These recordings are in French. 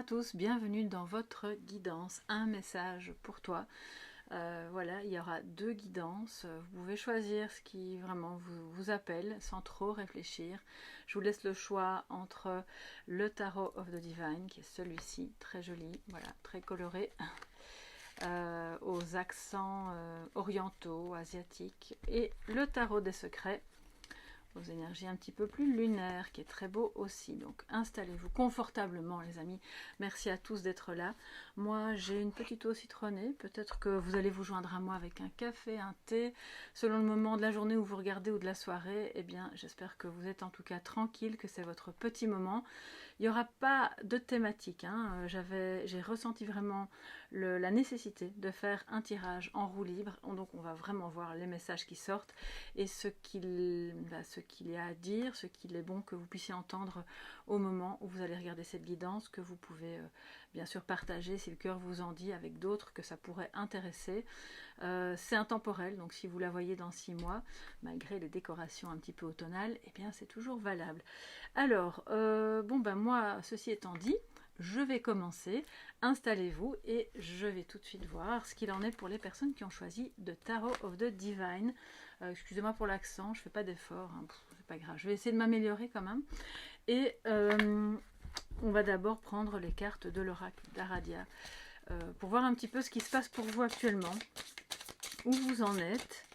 à tous, bienvenue dans votre guidance, un message pour toi. Voilà, il y aura deux guidances, vous pouvez choisir ce qui vraiment vous appelle sans trop réfléchir. Je vous laisse le choix entre le Tarot of the Divine, qui est celui-ci, très joli, voilà, très coloré, aux accents orientaux, asiatiques, et le Tarot des secrets, aux énergies un petit peu plus lunaires, qui est très beau aussi. Donc installez-vous confortablement les amis, merci à tous d'être là. Moi j'ai une petite eau citronnée, peut-être que vous allez vous joindre à moi avec un café, un thé, selon le moment de la journée où vous regardez ou de la soirée. Eh bien j'espère que vous êtes en tout cas tranquille, que c'est votre petit moment. Il n'y aura pas de thématique, hein. J'ai ressenti vraiment la nécessité de faire un tirage en roue libre, donc on va vraiment voir les messages qui sortent et ce qu'il y a à dire, ce qu'il est bon que vous puissiez entendre au moment où vous allez regarder cette guidance, que vous pouvez bien sûr partager si le cœur vous en dit avec d'autres que ça pourrait intéresser. C'est intemporel, donc si vous la voyez dans 6 mois, malgré les décorations un petit peu automnales, eh bien c'est toujours valable. Alors, bon ben moi, ceci étant dit, je vais commencer, installez-vous et je vais tout de suite voir ce qu'il en est pour les personnes qui ont choisi The Tarot of the Divine. Excusez-moi pour l'accent, je fais pas d'effort, hein, c'est pas grave, je vais essayer de m'améliorer quand même. Et on va d'abord prendre les cartes de l'oracle d'Aradia pour voir un petit peu ce qui se passe pour vous actuellement, où vous en êtes,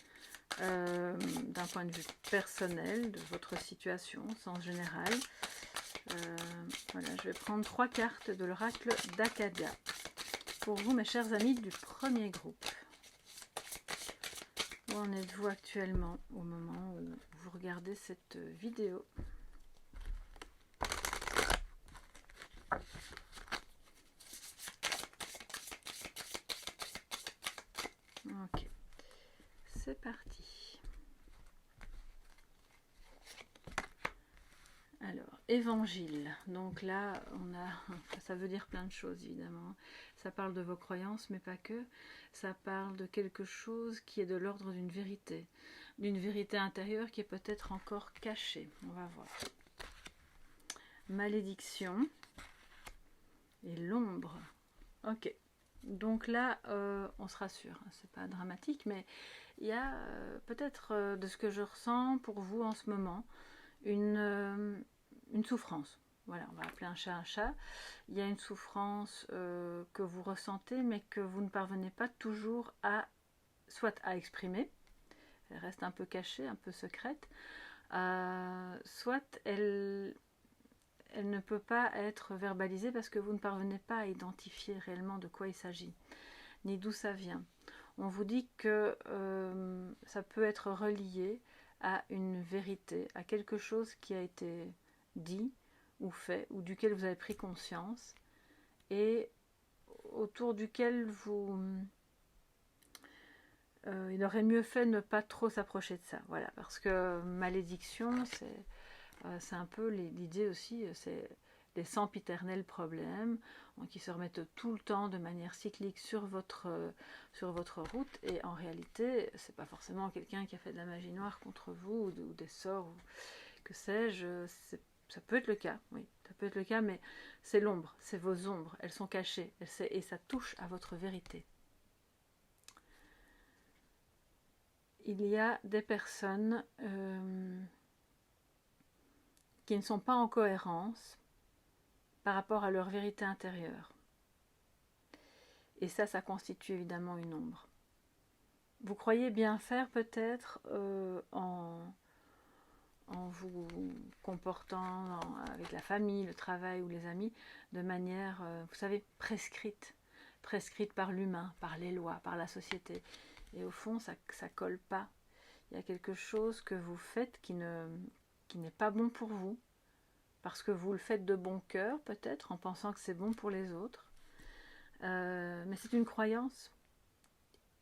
d'un point de vue personnel, de votre situation, au sens général. Voilà, je vais prendre 3 cartes de l'oracle d'Acadia pour vous, mes chers amis du premier groupe. Où en êtes-vous actuellement au moment où vous regardez cette vidéo? Ok, c'est parti. Alors, évangile. Donc là, ça veut dire plein de choses évidemment. Ça parle de vos croyances, mais pas que. Ça parle de quelque chose qui est de l'ordre d'une vérité intérieure qui est peut-être encore cachée. On va voir. Malédiction et l'ombre. Ok. Donc là, on se rassure. C'est pas dramatique, mais il y a peut-être de ce que je ressens pour vous en ce moment une souffrance. Voilà, on va appeler un chat un chat. Il y a une souffrance que vous ressentez, mais que vous ne parvenez pas toujours soit à exprimer, elle reste un peu cachée, un peu secrète, soit elle ne peut pas être verbalisée parce que vous ne parvenez pas à identifier réellement de quoi il s'agit, ni d'où ça vient. On vous dit que ça peut être relié à une vérité, à quelque chose qui a été dit ou fait, ou duquel vous avez pris conscience, et autour duquel il aurait mieux fait ne pas trop s'approcher de ça. Voilà, parce que malédiction, c'est un peu l'idée aussi, c'est les sempiternels problèmes qui se remettent tout le temps de manière cyclique sur votre route, et en réalité c'est pas forcément quelqu'un qui a fait de la magie noire contre vous ou des sorts ou que sais-je. Ça peut être le cas, oui, ça peut être le cas, mais c'est l'ombre, c'est vos ombres, elles sont cachées, et ça touche à votre vérité. Il y a des personnes qui ne sont pas en cohérence par rapport à leur vérité intérieure. Et ça constitue évidemment une ombre. Vous croyez bien faire peut-être en vous comportant avec la famille, le travail ou les amis de manière, vous savez, prescrite par l'humain, par les lois, par la société. Et au fond, ça colle pas. Il y a quelque chose que vous faites qui n'est pas bon pour vous, parce que vous le faites de bon cœur, peut-être, en pensant que c'est bon pour les autres. Mais c'est une croyance.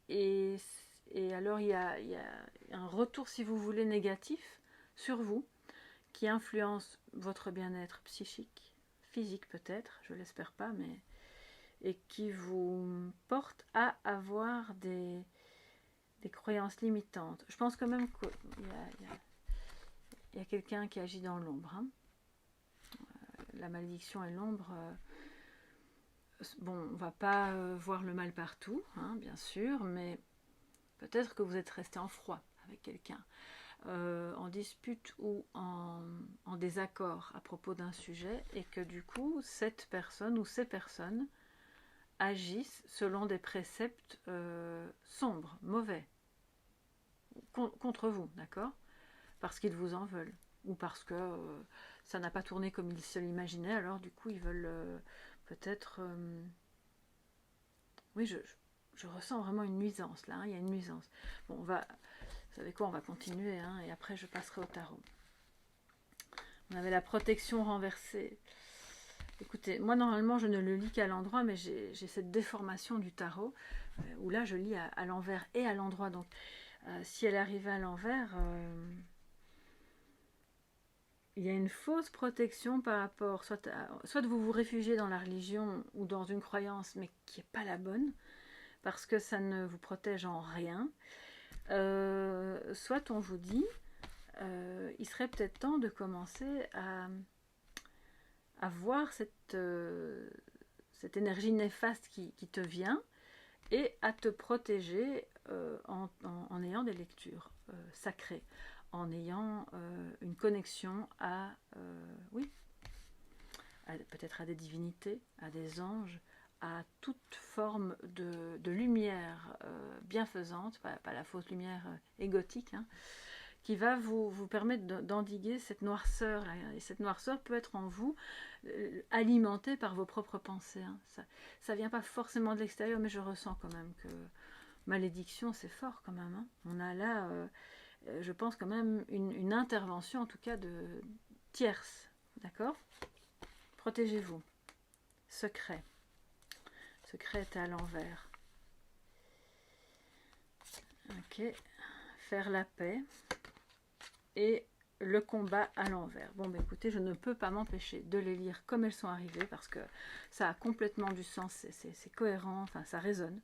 Et alors, il y a un retour, si vous voulez, négatif sur vous, qui influence votre bien-être psychique, physique peut-être, je l'espère pas, mais et qui vous porte à avoir des croyances limitantes. Je pense quand même qu'il y a quelqu'un qui agit dans l'ombre. Hein. La malédiction et l'ombre, bon, on ne va pas voir le mal partout, hein, bien sûr, mais peut-être que vous êtes resté en froid avec quelqu'un, en dispute ou en désaccord à propos d'un sujet, et que du coup, cette personne ou ces personnes agissent selon des préceptes sombres, mauvais, contre vous, d'accord? Parce qu'ils vous en veulent, ou parce que ça n'a pas tourné comme ils se l'imaginaient, alors du coup ils veulent peut-être... oui, je ressens vraiment une nuisance là, hein, il y a une nuisance. Bon, vous savez quoi, on va continuer, hein, et après je passerai au tarot. On avait la protection renversée. Écoutez, moi normalement je ne le lis qu'à l'endroit, mais j'ai cette déformation du tarot, où là je lis à l'envers et à l'endroit, donc si elle arrivait à l'envers... il y a une fausse protection par rapport, soit vous vous réfugiez dans la religion ou dans une croyance, mais qui n'est pas la bonne, parce que ça ne vous protège en rien. Soit on vous dit, il serait peut-être temps de commencer à voir cette énergie néfaste qui te vient, et à te protéger en ayant des lectures sacrées, en ayant une connexion à, oui, peut-être à des divinités, à des anges, à toute forme de lumière bienfaisante, pas la fausse lumière égotique, hein, qui va vous permettre d'endiguer cette noirceur. Là. Et cette noirceur peut être en vous alimentée par vos propres pensées. Hein. Ça vient pas forcément de l'extérieur, mais je ressens quand même que malédiction, c'est fort quand même. Hein. On a là, je pense quand même, une intervention, en tout cas de tierce. D'accord? Protégez-vous. Secret. Secret est à l'envers. Ok. Faire la paix. Et le combat à l'envers. Bon, bah écoutez, je ne peux pas m'empêcher de les lire comme elles sont arrivées, parce que ça a complètement du sens, c'est cohérent, enfin ça résonne.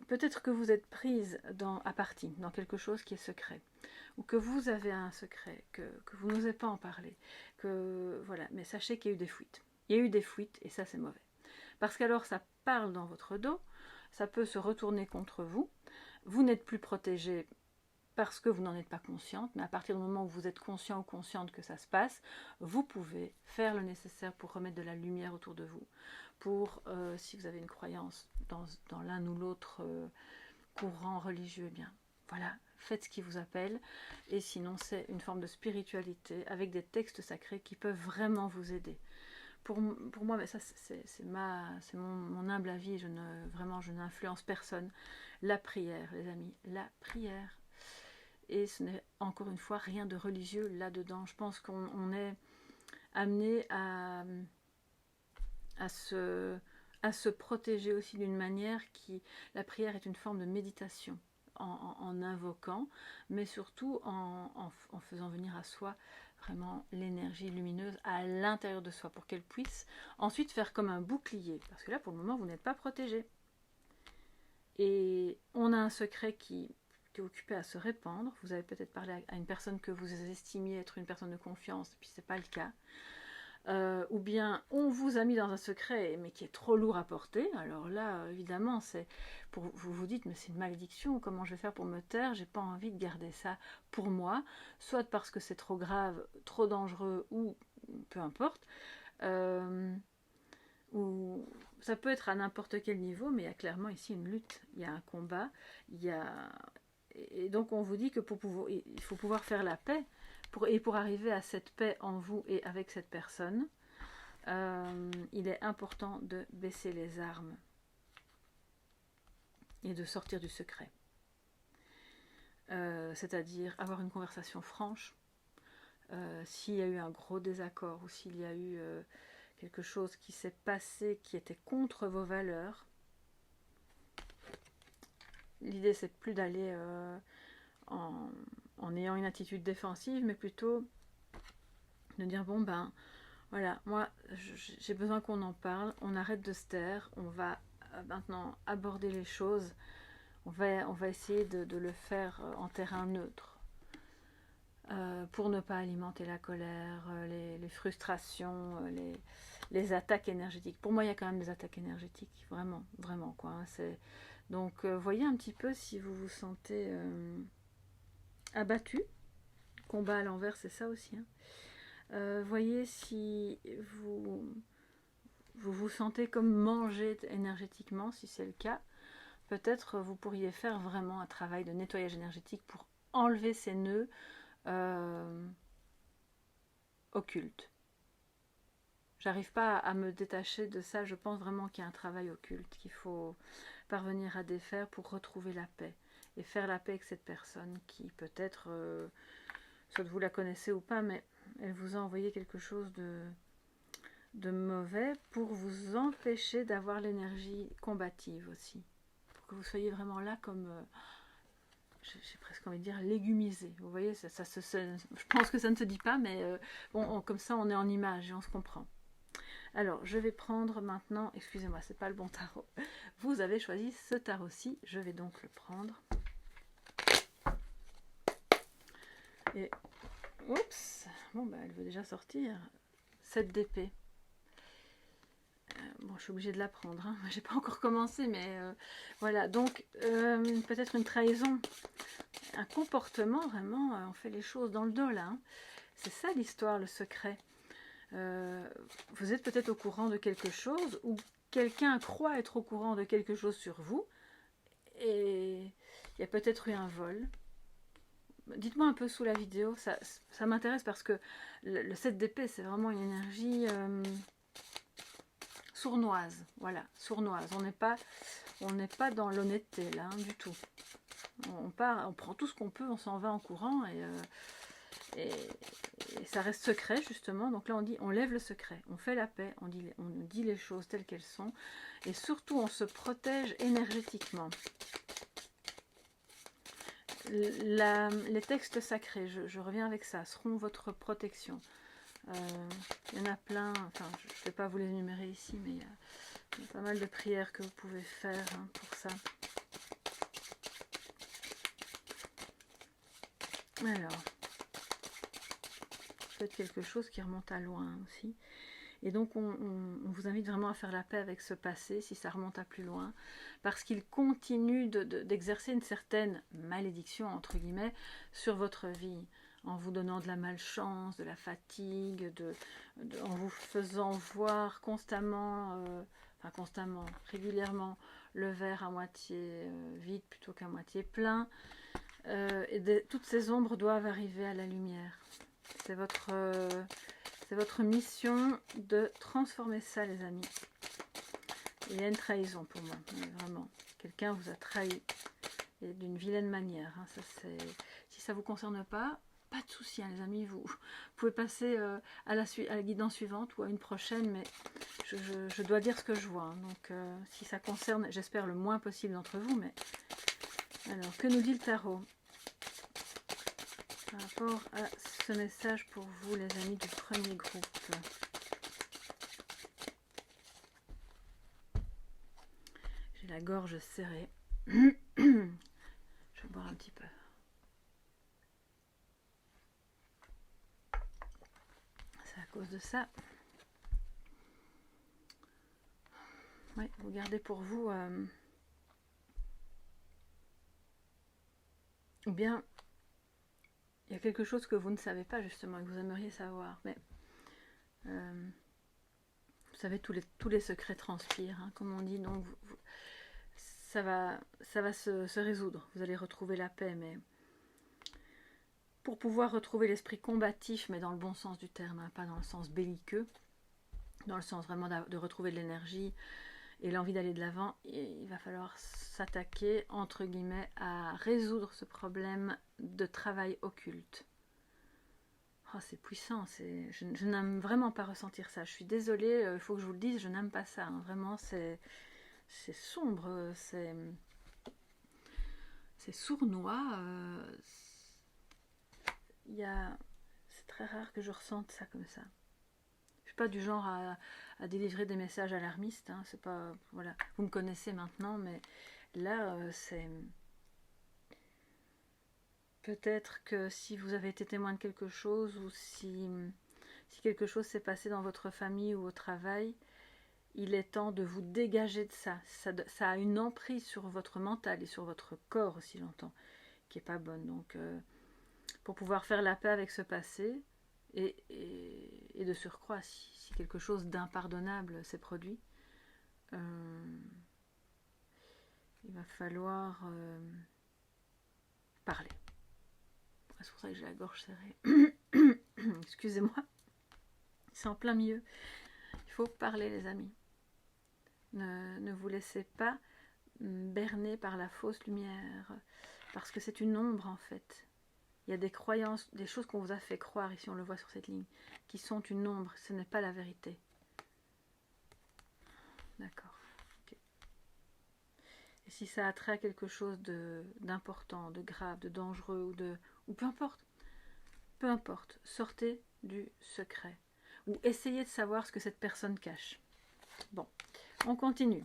Peut-être que vous êtes prise à partie dans quelque chose qui est secret, ou que vous avez un secret, que vous n'osez pas en parler, voilà. Mais sachez qu'il y a eu des fuites. Il y a eu des fuites, et ça c'est mauvais. Parce qu'alors ça parle dans votre dos, ça peut se retourner contre vous. Vous n'êtes plus protégé parce que vous n'en êtes pas consciente, mais à partir du moment où vous êtes conscient ou consciente que ça se passe, vous pouvez faire le nécessaire pour remettre de la lumière autour de vous, pour, si vous avez une croyance dans l'un ou l'autre courant religieux, eh bien, voilà, faites ce qui vous appelle, et sinon c'est une forme de spiritualité avec des textes sacrés qui peuvent vraiment vous aider. Pour moi, mais ça c'est mon humble avis, je n'influence personne. La prière, les amis, la prière. Et ce n'est encore une fois rien de religieux là-dedans. Je pense qu'on est amené à se protéger aussi d'une manière qui... La prière est une forme de méditation, en invoquant, mais surtout en faisant venir à soi vraiment l'énergie lumineuse à l'intérieur de soi, pour qu'elle puisse ensuite faire comme un bouclier. Parce que là, pour le moment, vous n'êtes pas protégé. Et on a un secret qui est occupé à se répandre. Vous avez peut-être parlé à une personne que vous estimiez être une personne de confiance, et puis c'est pas le cas. Ou bien on vous a mis dans un secret, mais qui est trop lourd à porter. Alors là, évidemment, vous vous dites, mais c'est une malédiction, comment je vais faire pour me taire? J'ai pas envie de garder ça pour moi, soit parce que c'est trop grave, trop dangereux, ou peu importe. Ou ça peut être à n'importe quel niveau, mais il y a clairement ici une lutte, il y a un combat, et donc on vous dit que il faut pouvoir faire la paix, pour arriver à cette paix en vous et avec cette personne, il est important de baisser les armes et de sortir du secret. C'est-à-dire avoir une conversation franche, s'il y a eu un gros désaccord, ou s'il y a eu quelque chose qui s'est passé qui était contre vos valeurs. L'idée, c'est plus d'aller en ayant une attitude défensive, mais plutôt de dire, bon ben, voilà, moi, j'ai besoin qu'on en parle, on arrête de se taire, on va maintenant aborder les choses, on va essayer de le faire en terrain neutre. pour ne pas alimenter la colère, les frustrations, les attaques énergétiques. Pour moi, il y a quand même des attaques énergétiques, vraiment, vraiment, quoi. Hein, donc, voyez un petit peu si vous vous sentez abattu. Combat à l'envers, c'est ça aussi. Hein. Voyez si vous vous sentez comme mangé énergétiquement, si c'est le cas. Peut-être vous pourriez faire vraiment un travail de nettoyage énergétique pour enlever ces nœuds occultes. J'arrive pas à me détacher de ça, je pense vraiment qu'il y a un travail occulte qu'il faut parvenir à défaire pour retrouver la paix et faire la paix avec cette personne qui peut-être, soit vous la connaissez ou pas, mais elle vous a envoyé quelque chose de mauvais pour vous empêcher d'avoir l'énergie combative aussi. Pour que vous soyez vraiment là comme, j'ai presque envie de dire, légumisé. Vous voyez, je pense que ça ne se dit pas, mais bon, comme ça on est en image et on se comprend. Alors, je vais prendre maintenant, excusez-moi, c'est pas le bon tarot. Vous avez choisi ce tarot-ci, je vais donc le prendre. Et, oups, bon, bah, elle veut déjà sortir. 7 d'épée. Bon, je suis obligée de la prendre, hein. J'ai pas encore commencé, mais voilà. Donc, peut-être une trahison, un comportement, vraiment, on fait les choses dans le dos, là. Hein. C'est ça l'histoire, le secret. Vous êtes peut-être au courant de quelque chose ou quelqu'un croit être au courant de quelque chose sur vous et il y a peut-être eu un vol. Dites-moi un peu sous la vidéo, ça m'intéresse parce que le 7 d'épée c'est vraiment une énergie sournoise, voilà, sournoise. On n'est pas dans l'honnêteté là, hein, du tout. On prend tout ce qu'on peut, on s'en va en courant et ça reste secret justement. Donc là on dit, on lève le secret, on fait la paix, on dit les choses telles qu'elles sont et surtout on se protège énergétiquement. Les textes sacrés, je reviens avec ça, seront votre protection. Il y en a plein, enfin je ne vais pas vous les énumérer ici, mais il y a pas mal de prières que vous pouvez faire hein, pour ça. Alors, peut-être quelque chose qui remonte à loin aussi. Et donc on vous invite vraiment à faire la paix avec ce passé, si ça remonte à plus loin, parce qu'il continue d'exercer une certaine malédiction, entre guillemets, sur votre vie, en vous donnant de la malchance, de la fatigue, en vous faisant voir constamment, régulièrement, le verre à moitié vide plutôt qu'à moitié plein. Toutes ces ombres doivent arriver à la lumière. C'est votre mission de transformer ça, les amis. Il y a une trahison pour moi, vraiment. Quelqu'un vous a trahi et d'une vilaine manière. Hein. Si ça ne vous concerne pas, pas de souci, hein, les amis. Vous pouvez passer à la guidance suivante ou à une prochaine, mais je dois dire ce que je vois. Hein. Donc, si ça concerne, j'espère, le moins possible d'entre vous. Mais alors, que nous dit le tarot par rapport à ce message pour vous, les amis du premier groupe? J'ai la gorge serrée. Je vais boire un petit peu. C'est à cause de ça. Oui, vous gardez pour vous. Ou bien, il y a quelque chose que vous ne savez pas justement et que vous aimeriez savoir. Mais vous savez, tous les secrets transpirent, hein, comme on dit. Donc, ça va se résoudre. Vous allez retrouver la paix, mais pour pouvoir retrouver l'esprit combatif, mais dans le bon sens du terme, hein, pas dans le sens belliqueux, dans le sens vraiment de retrouver de l'énergie et l'envie d'aller de l'avant, il va falloir s'attaquer, entre guillemets, à résoudre ce problème de travail occulte. Oh, c'est puissant, je n'aime vraiment pas ressentir ça. Je suis désolée, il faut que je vous le dise, je n'aime pas ça. Hein. Vraiment, c'est sombre, c'est sournois. C'est très rare que je ressente ça comme ça. Je suis pas du genre à délivrer des messages alarmistes. Hein, c'est pas, voilà, vous me connaissez maintenant, mais là, c'est Peut-être que si vous avez été témoin de quelque chose ou si quelque chose s'est passé dans votre famille ou au travail, il est temps de vous dégager de ça. Ça a une emprise sur votre mental et sur votre corps aussi longtemps, qui n'est pas bonne. Donc, pour pouvoir faire la paix avec ce passé, et de surcroît, si quelque chose d'impardonnable s'est produit, il va falloir parler. C'est pour ça que j'ai la gorge serrée. Excusez-moi. C'est en plein milieu. Il faut parler, les amis. Ne vous laissez pas berner par la fausse lumière, parce que c'est une ombre en fait. Il y a des croyances, des choses qu'on vous a fait croire, ici on le voit sur cette ligne, qui sont une ombre, ce n'est pas la vérité. D'accord. Okay. Et si ça a trait à quelque chose d'important, de grave, de dangereux, ou peu importe, sortez du secret. Ou essayez de savoir ce que cette personne cache. Bon, on continue.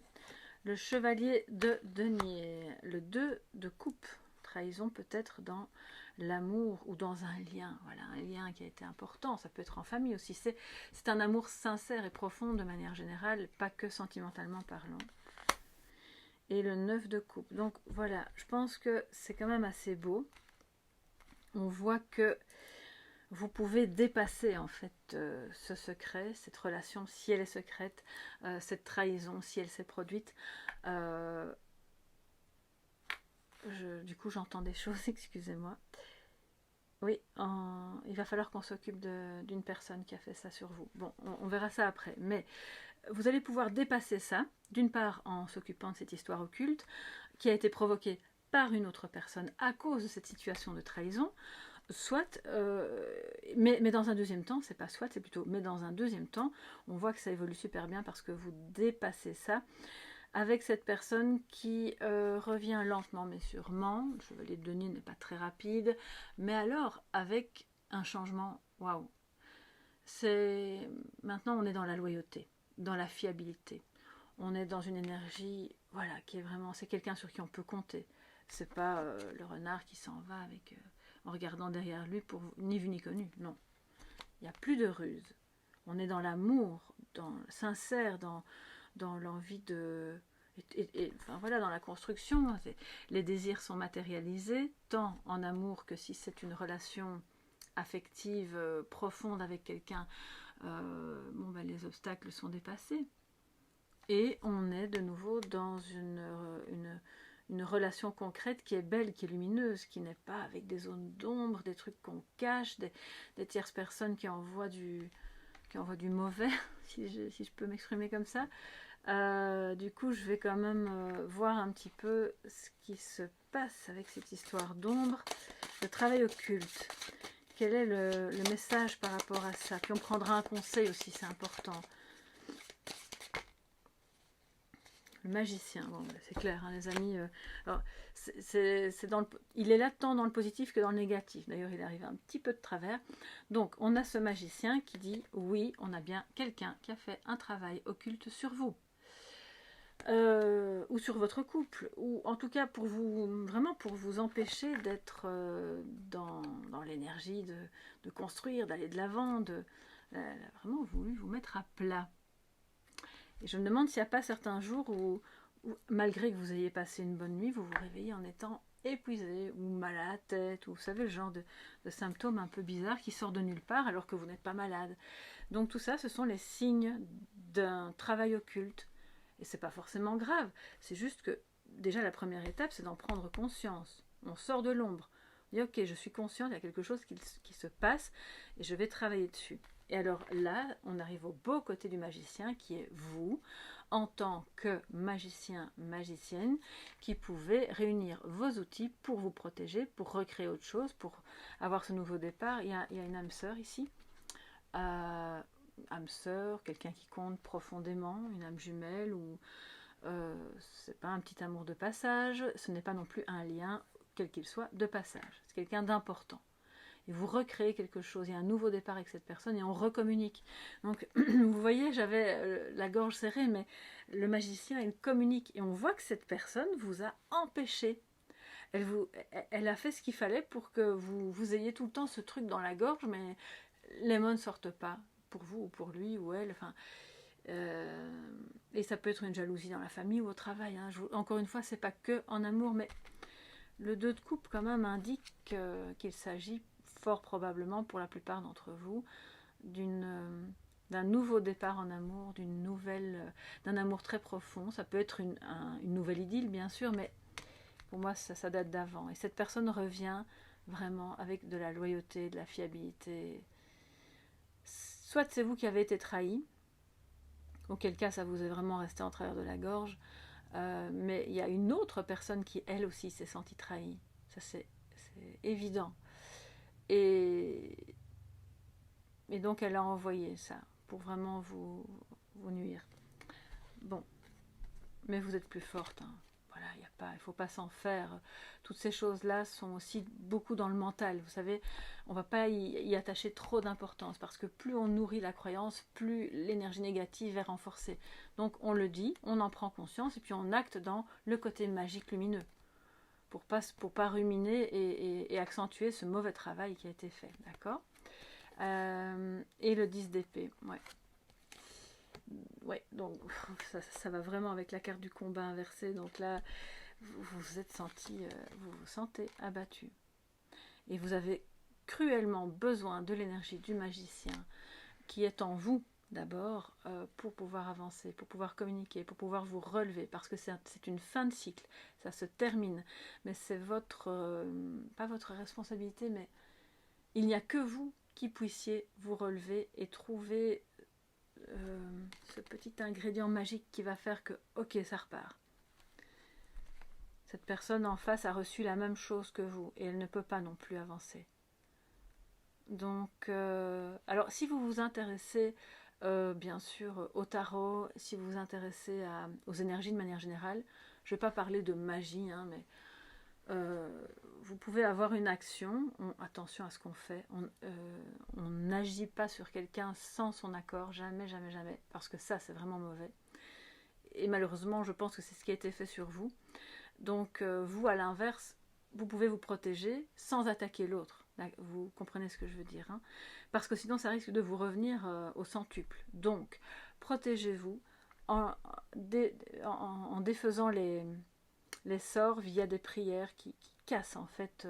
Le chevalier de denier, le 2 de coupe, trahison peut-être dans l'amour ou dans un lien, voilà, un lien qui a été important, ça peut être en famille aussi, c'est un amour sincère et profond de manière générale, pas que sentimentalement parlant. Et le 9 de coupe, donc voilà, je pense que c'est quand même assez beau, on voit que vous pouvez dépasser en fait ce secret, cette relation, si elle est secrète, cette trahison, si elle s'est produite. Du coup, j'entends des choses, excusez-moi. Oui, il va falloir qu'on s'occupe d'une personne qui a fait ça sur vous. Bon, on verra ça après. Mais vous allez pouvoir dépasser ça, d'une part en s'occupant de cette histoire occulte, qui a été provoquée par une autre personne à cause de cette situation de trahison, soit, mais dans un deuxième temps, c'est pas soit, c'est plutôt, mais dans un deuxième temps, on voit que ça évolue super bien parce que vous dépassez ça avec cette personne qui revient lentement mais sûrement. Le chevalier de denier n'est pas très rapide, mais alors avec un changement, waouh. Maintenant on est dans la loyauté, dans la fiabilité. On est dans une énergie, voilà, qui est vraiment, c'est quelqu'un sur qui on peut compter. C'est pas le renard qui s'en va avec en regardant derrière lui pour ni vu ni connu, non. Il n'y a plus de ruse. On est dans l'amour, dans sincère, dans l'envie de... enfin voilà, dans la construction. Les désirs sont matérialisés, tant en amour que si c'est une relation affective profonde avec quelqu'un, les obstacles sont dépassés. Et on est de nouveau dans une relation concrète qui est belle, qui est lumineuse, qui n'est pas avec des zones d'ombre, des trucs qu'on cache, des tierces personnes qui envoient du mauvais, si je peux m'exprimer comme ça. Du coup, je vais quand même voir un petit peu ce qui se passe avec cette histoire d'ombre. Le travail occulte. Quel est le message par rapport à ça? Puis on prendra un conseil aussi, c'est important. Le magicien, bon, c'est clair, hein, les amis. Alors, il est là tant dans le positif que dans le négatif. D'ailleurs, il arrive un petit peu de travers. Donc, on a ce magicien qui dit, oui, on a bien quelqu'un qui a fait un travail occulte sur vous. Ou sur votre couple, ou en tout cas pour vous empêcher d'être dans l'énergie de construire, d'aller de l'avant, vraiment voulu vous mettre à plat. Et je me demande s'il n'y a pas certains jours où, malgré que vous ayez passé une bonne nuit, vous vous réveillez en étant épuisé ou mal à la tête, ou vous savez, le genre de symptômes un peu bizarres qui sortent de nulle part alors que vous n'êtes pas malade. Donc tout ça, ce sont les signes d'un travail occulte. Et c'est pas forcément grave, c'est juste que déjà la première étape, c'est d'en prendre conscience. On sort de l'ombre. On dit ok, je suis consciente, il y a quelque chose qui se passe et je vais travailler dessus. Et alors là, on arrive au beau côté du magicien qui est vous, en tant que magicien, magicienne, qui pouvez réunir vos outils pour vous protéger, pour recréer autre chose, pour avoir ce nouveau départ. Il y a une âme sœur ici. Âme sœur, quelqu'un qui compte profondément, une âme jumelle, ou c'est pas un petit amour de passage, ce n'est pas non plus un lien, quel qu'il soit, de passage. C'est quelqu'un d'important. Et vous recréez quelque chose, il y a un nouveau départ avec cette personne et on recommunique. Donc, vous voyez, j'avais la gorge serrée, mais le magicien, il communique. Et on voit que cette personne vous a empêché. elle a fait ce qu'il fallait pour que vous ayez tout le temps ce truc dans la gorge, mais les mots ne sortent pas pour vous ou pour lui ou elle. Enfin, et ça peut être une jalousie dans la famille ou au travail. Hein. Encore une fois, c'est pas que en amour, mais le 2 de coupe quand même indique qu'il s'agit fort probablement pour la plupart d'entre vous d'un nouveau départ en amour, d'un amour très profond. Ça peut être une nouvelle idylle bien sûr, mais pour moi ça date d'avant. Et cette personne revient vraiment avec de la loyauté, de la fiabilité. Soit c'est vous qui avez été trahi, auquel cas ça vous est vraiment resté en travers de la gorge, mais il y a une autre personne qui elle aussi s'est sentie trahie. Ça c'est évident. Et donc elle a envoyé ça pour vraiment vous nuire. Bon, mais vous êtes plus forte. Hein. Voilà, il ne faut pas s'en faire. Toutes ces choses-là sont aussi beaucoup dans le mental. Vous savez, on ne va pas y attacher trop d'importance parce que plus on nourrit la croyance, plus l'énergie négative est renforcée. Donc on le dit, on en prend conscience et puis on acte dans le côté magique lumineux pour pas ruminer et accentuer ce mauvais travail qui a été fait. D'accord ? Et le 10 d'épée, ouais. Ouais, donc ça va vraiment avec la carte du combat inversée. Donc là, vous vous sentez abattu. Et vous avez cruellement besoin de l'énergie du magicien qui est en vous d'abord pour pouvoir avancer, pour pouvoir communiquer, pour pouvoir vous relever. Parce que c'est une fin de cycle, ça se termine. Mais c'est pas votre responsabilité, mais il n'y a que vous qui puissiez vous relever et trouver ce petit ingrédient magique qui va faire que, ok, ça repart. Cette personne en face a reçu la même chose que vous et elle ne peut pas non plus avancer. Donc, alors si vous vous intéressez bien sûr au tarot, si vous vous intéressez aux énergies de manière générale, je ne vais pas parler de magie, hein, mais vous pouvez avoir une action, attention à ce qu'on fait, on n'agit pas sur quelqu'un sans son accord, jamais, jamais, jamais, parce que ça c'est vraiment mauvais. Et malheureusement je pense que c'est ce qui a été fait sur vous. Donc vous à l'inverse, vous pouvez vous protéger sans attaquer l'autre. Vous comprenez ce que je veux dire, hein, parce que sinon ça risque de vous revenir au centuple. Donc protégez-vous en défaisant les sorts via des prières qui cassent en fait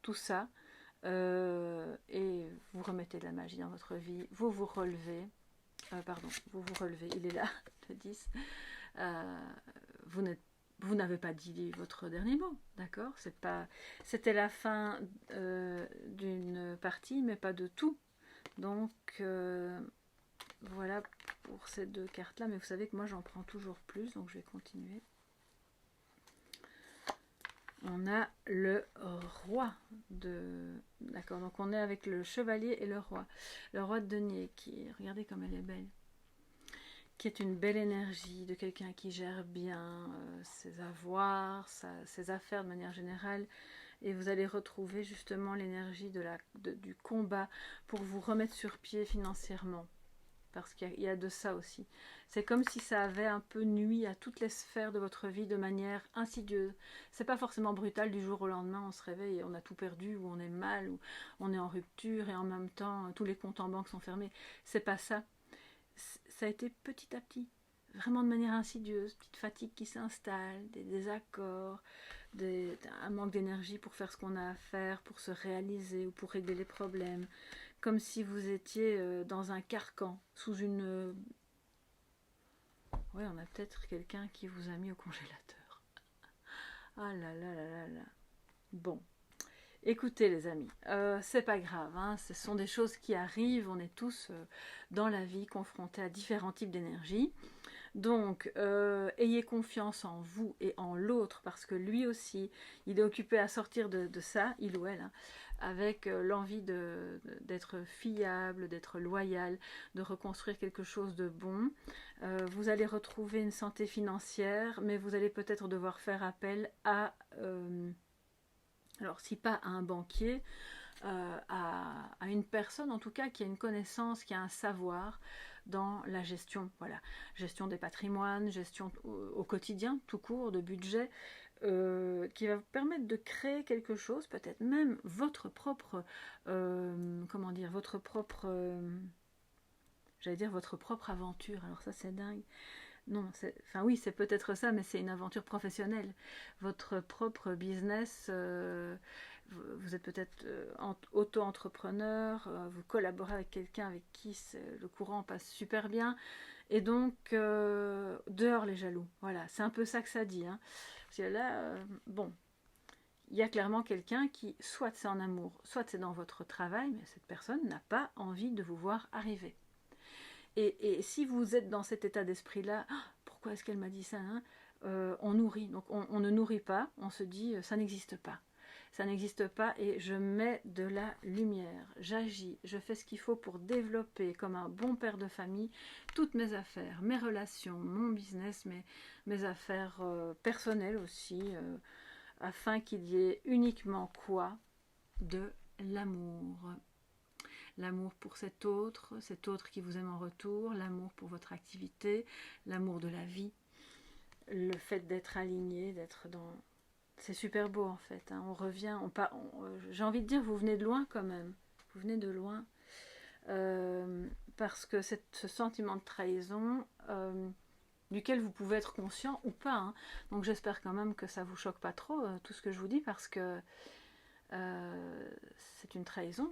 tout ça, et vous remettez de la magie dans votre vie, vous vous relevez, il est là, le 10, vous n'avez pas dit votre dernier mot, d'accord, c'était la fin d'une partie, mais pas de tout, donc voilà pour ces deux cartes là, mais vous savez que moi j'en prends toujours plus, donc je vais continuer. On a le roi d'accord, donc on est avec le chevalier et le roi de denier qui, regardez comme elle est belle, qui est une belle énergie de quelqu'un qui gère bien ses avoirs, ses affaires de manière générale, et vous allez retrouver justement l'énergie du combat pour vous remettre sur pied financièrement. Parce qu'il y a de ça aussi. C'est comme si ça avait un peu nui à toutes les sphères de votre vie de manière insidieuse. C'est pas forcément brutal du jour au lendemain, on se réveille et on a tout perdu, ou on est mal, ou on est en rupture et en même temps tous les comptes en banque sont fermés. C'est pas ça. Ça a été petit à petit, vraiment de manière insidieuse, petite fatigue qui s'installe, des désaccords, un manque d'énergie pour faire ce qu'on a à faire, pour se réaliser ou pour régler les problèmes. Comme si vous étiez dans un carcan, sous une... Oui, on a peut-être quelqu'un qui vous a mis au congélateur. Ah là là là là là. Bon, écoutez les amis, c'est pas grave, hein, ce sont des choses qui arrivent, on est tous dans la vie confrontés à différents types d'énergie. Donc, ayez confiance en vous et en l'autre, parce que lui aussi, il est occupé à sortir de ça, il ou elle, hein, avec l'envie d'être fiable, d'être loyal, de reconstruire quelque chose de bon. Vous allez retrouver une santé financière, mais vous allez peut-être devoir faire appel à, alors si pas à un banquier, à une personne en tout cas qui a une connaissance, qui a un savoir dans la gestion, voilà, gestion des patrimoines, gestion au quotidien, tout court, de budget, qui va vous permettre de créer quelque chose, peut-être même votre propre, comment dire, votre propre, j'allais dire votre propre aventure. Alors ça c'est dingue. Non, enfin oui, c'est peut-être ça, mais c'est une aventure professionnelle. Votre propre business, vous êtes peut-être auto-entrepreneur, vous collaborez avec quelqu'un avec qui le courant passe super bien, et donc dehors les jaloux. Voilà, c'est un peu ça que ça dit. Hein. Parce que là, bon, il y a clairement quelqu'un qui, soit c'est en amour, soit c'est dans votre travail, mais cette personne n'a pas envie de vous voir arriver. Et si vous êtes dans cet état d'esprit-là, oh, pourquoi est-ce qu'elle m'a dit ça hein on nourrit, donc on ne nourrit pas, on se dit ça n'existe pas. Ça n'existe pas et je mets de la lumière, j'agis, je fais ce qu'il faut pour développer comme un bon père de famille toutes mes affaires, mes relations, mon business, mes affaires personnelles aussi, afin qu'il y ait uniquement quoi? De l'amour. L'amour pour cet autre qui vous aime en retour, l'amour pour votre activité, l'amour de la vie, le fait d'être aligné, d'être dans... C'est super beau en fait, hein. On revient, j'ai envie de dire, vous venez de loin quand même, vous venez de loin, parce que ce sentiment de trahison, duquel vous pouvez être conscient ou pas, hein. Donc j'espère quand même que ça vous choque pas trop, tout ce que je vous dis, parce que c'est une trahison.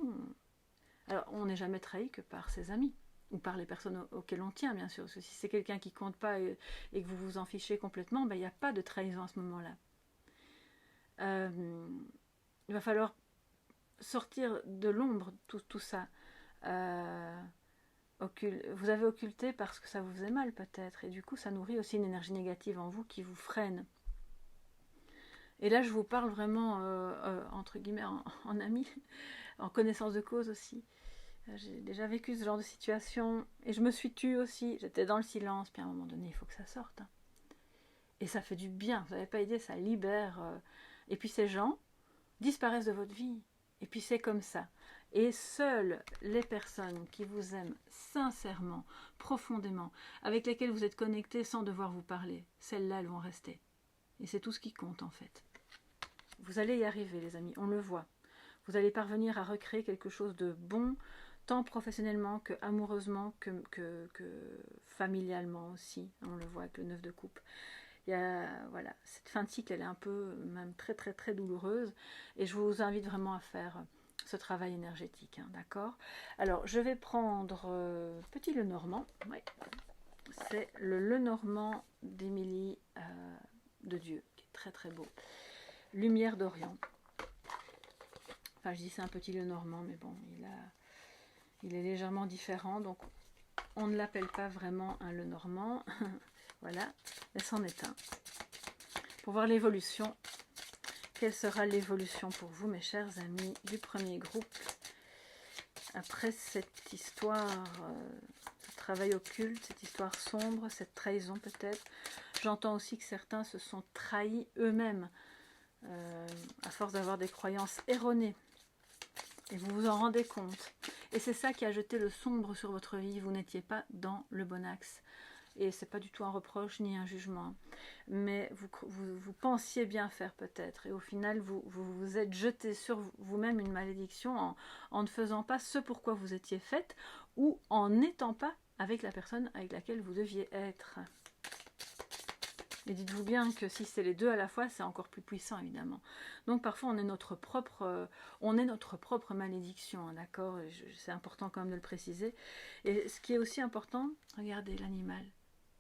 Alors, on n'est jamais trahi que par ses amis, ou par les personnes auxquelles on tient, bien sûr. Parce que si c'est quelqu'un qui ne compte pas et que vous vous en fichez complètement, ben, il n'y a pas de trahison à ce moment-là. Il va falloir sortir de l'ombre tout ça. Vous avez occulté parce que ça vous faisait mal, peut-être. Et du coup, ça nourrit aussi une énergie négative en vous qui vous freine. Et là, je vous parle vraiment, entre guillemets, en ami, en connaissance de cause aussi. J'ai déjà vécu ce genre de situation et je me suis tue aussi. J'étais dans le silence, puis à un moment donné, il faut que ça sorte. Hein. Et ça fait du bien, vous n'avez pas idée, ça libère. Et puis ces gens disparaissent de votre vie. Et puis c'est comme ça. Et seules les personnes qui vous aiment sincèrement, profondément, avec lesquelles vous êtes connectés sans devoir vous parler, celles-là, elles vont rester. Et c'est tout ce qui compte en fait. Vous allez y arriver, les amis, on le voit. Vous allez parvenir à recréer quelque chose de bon, tant professionnellement que amoureusement, que familialement aussi. On le voit avec le 9 de coupe. Il y a, voilà, cette fin de cycle, elle est un peu, même très très très douloureuse. Et je vous invite vraiment à faire ce travail énergétique, hein, d'accord? Alors, je vais prendre petit Lenormand. Ouais. C'est le Lenormand d'Émilie de Dieu, qui est très très beau. Lumière d'Orient. Enfin, je dis c'est un petit Lenormand, mais bon, il est légèrement différent, donc on ne l'appelle pas vraiment un Lenormand. Voilà, mais c'en est un. Pour voir l'évolution, quelle sera l'évolution pour vous, mes chers amis du premier groupe, après cette histoire, ce travail occulte, cette histoire sombre, cette trahison peut-être. J'entends aussi que certains se sont trahis eux-mêmes, à force d'avoir des croyances erronées. Et vous vous en rendez compte. Et c'est ça qui a jeté le sombre sur votre vie. Vous n'étiez pas dans le bon axe. Et c'est pas du tout un reproche ni un jugement. Mais vous pensiez bien faire peut-être. Et au final, vous êtes jeté sur vous-même une malédiction en ne faisant pas ce pourquoi vous étiez faite ou en n'étant pas avec la personne avec laquelle vous deviez être. Et dites-vous bien que si c'est les deux à la fois, c'est encore plus puissant, évidemment. Donc parfois, on est notre propre malédiction, hein, d'accord? C'est important quand même de le préciser. Et ce qui est aussi important, regardez l'animal.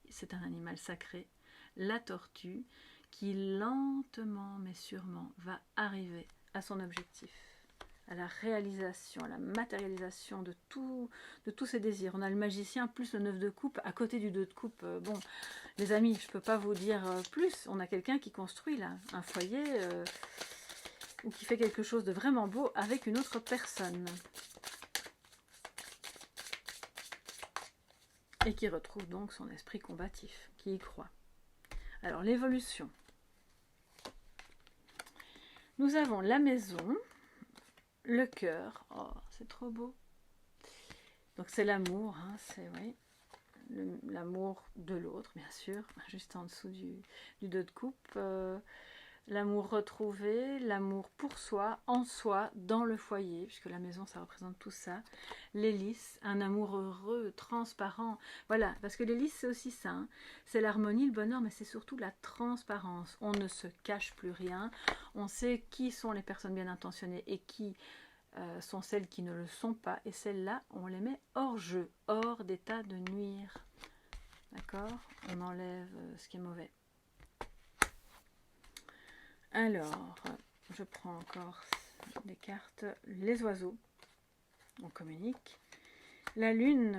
C'est un animal sacré, la tortue, qui lentement mais sûrement va arriver à son objectif, à la réalisation, à la matérialisation de tous ses désirs. On a le magicien plus le 9 de coupe, à côté du 2 de coupe. Bon, les amis, je ne peux pas vous dire plus. On a quelqu'un qui construit là, un foyer, ou qui fait quelque chose de vraiment beau avec une autre personne. Et qui retrouve donc son esprit combatif, qui y croit. Alors, l'évolution. Nous avons la maison, le cœur. Oh, c'est trop beau. Donc, c'est l'amour, hein, c'est, oui, l'amour de l'autre, bien sûr, juste en dessous du 2 de coupe. l'amour retrouvé, l'amour pour soi, en soi, dans le foyer, puisque la maison, ça représente tout ça. L'hélice, un amour heureux, transparent. Voilà, parce que l'hélice, c'est aussi ça. Hein. C'est l'harmonie, le bonheur, mais c'est surtout la transparence. On ne se cache plus rien. On sait qui sont les personnes bien intentionnées et qui sont celles qui ne le sont pas. Et celles-là, on les met hors jeu, hors d'état de nuire. D'accord? On enlève ce qui est mauvais. Alors, je prends encore des cartes. Les oiseaux, on communique. La lune,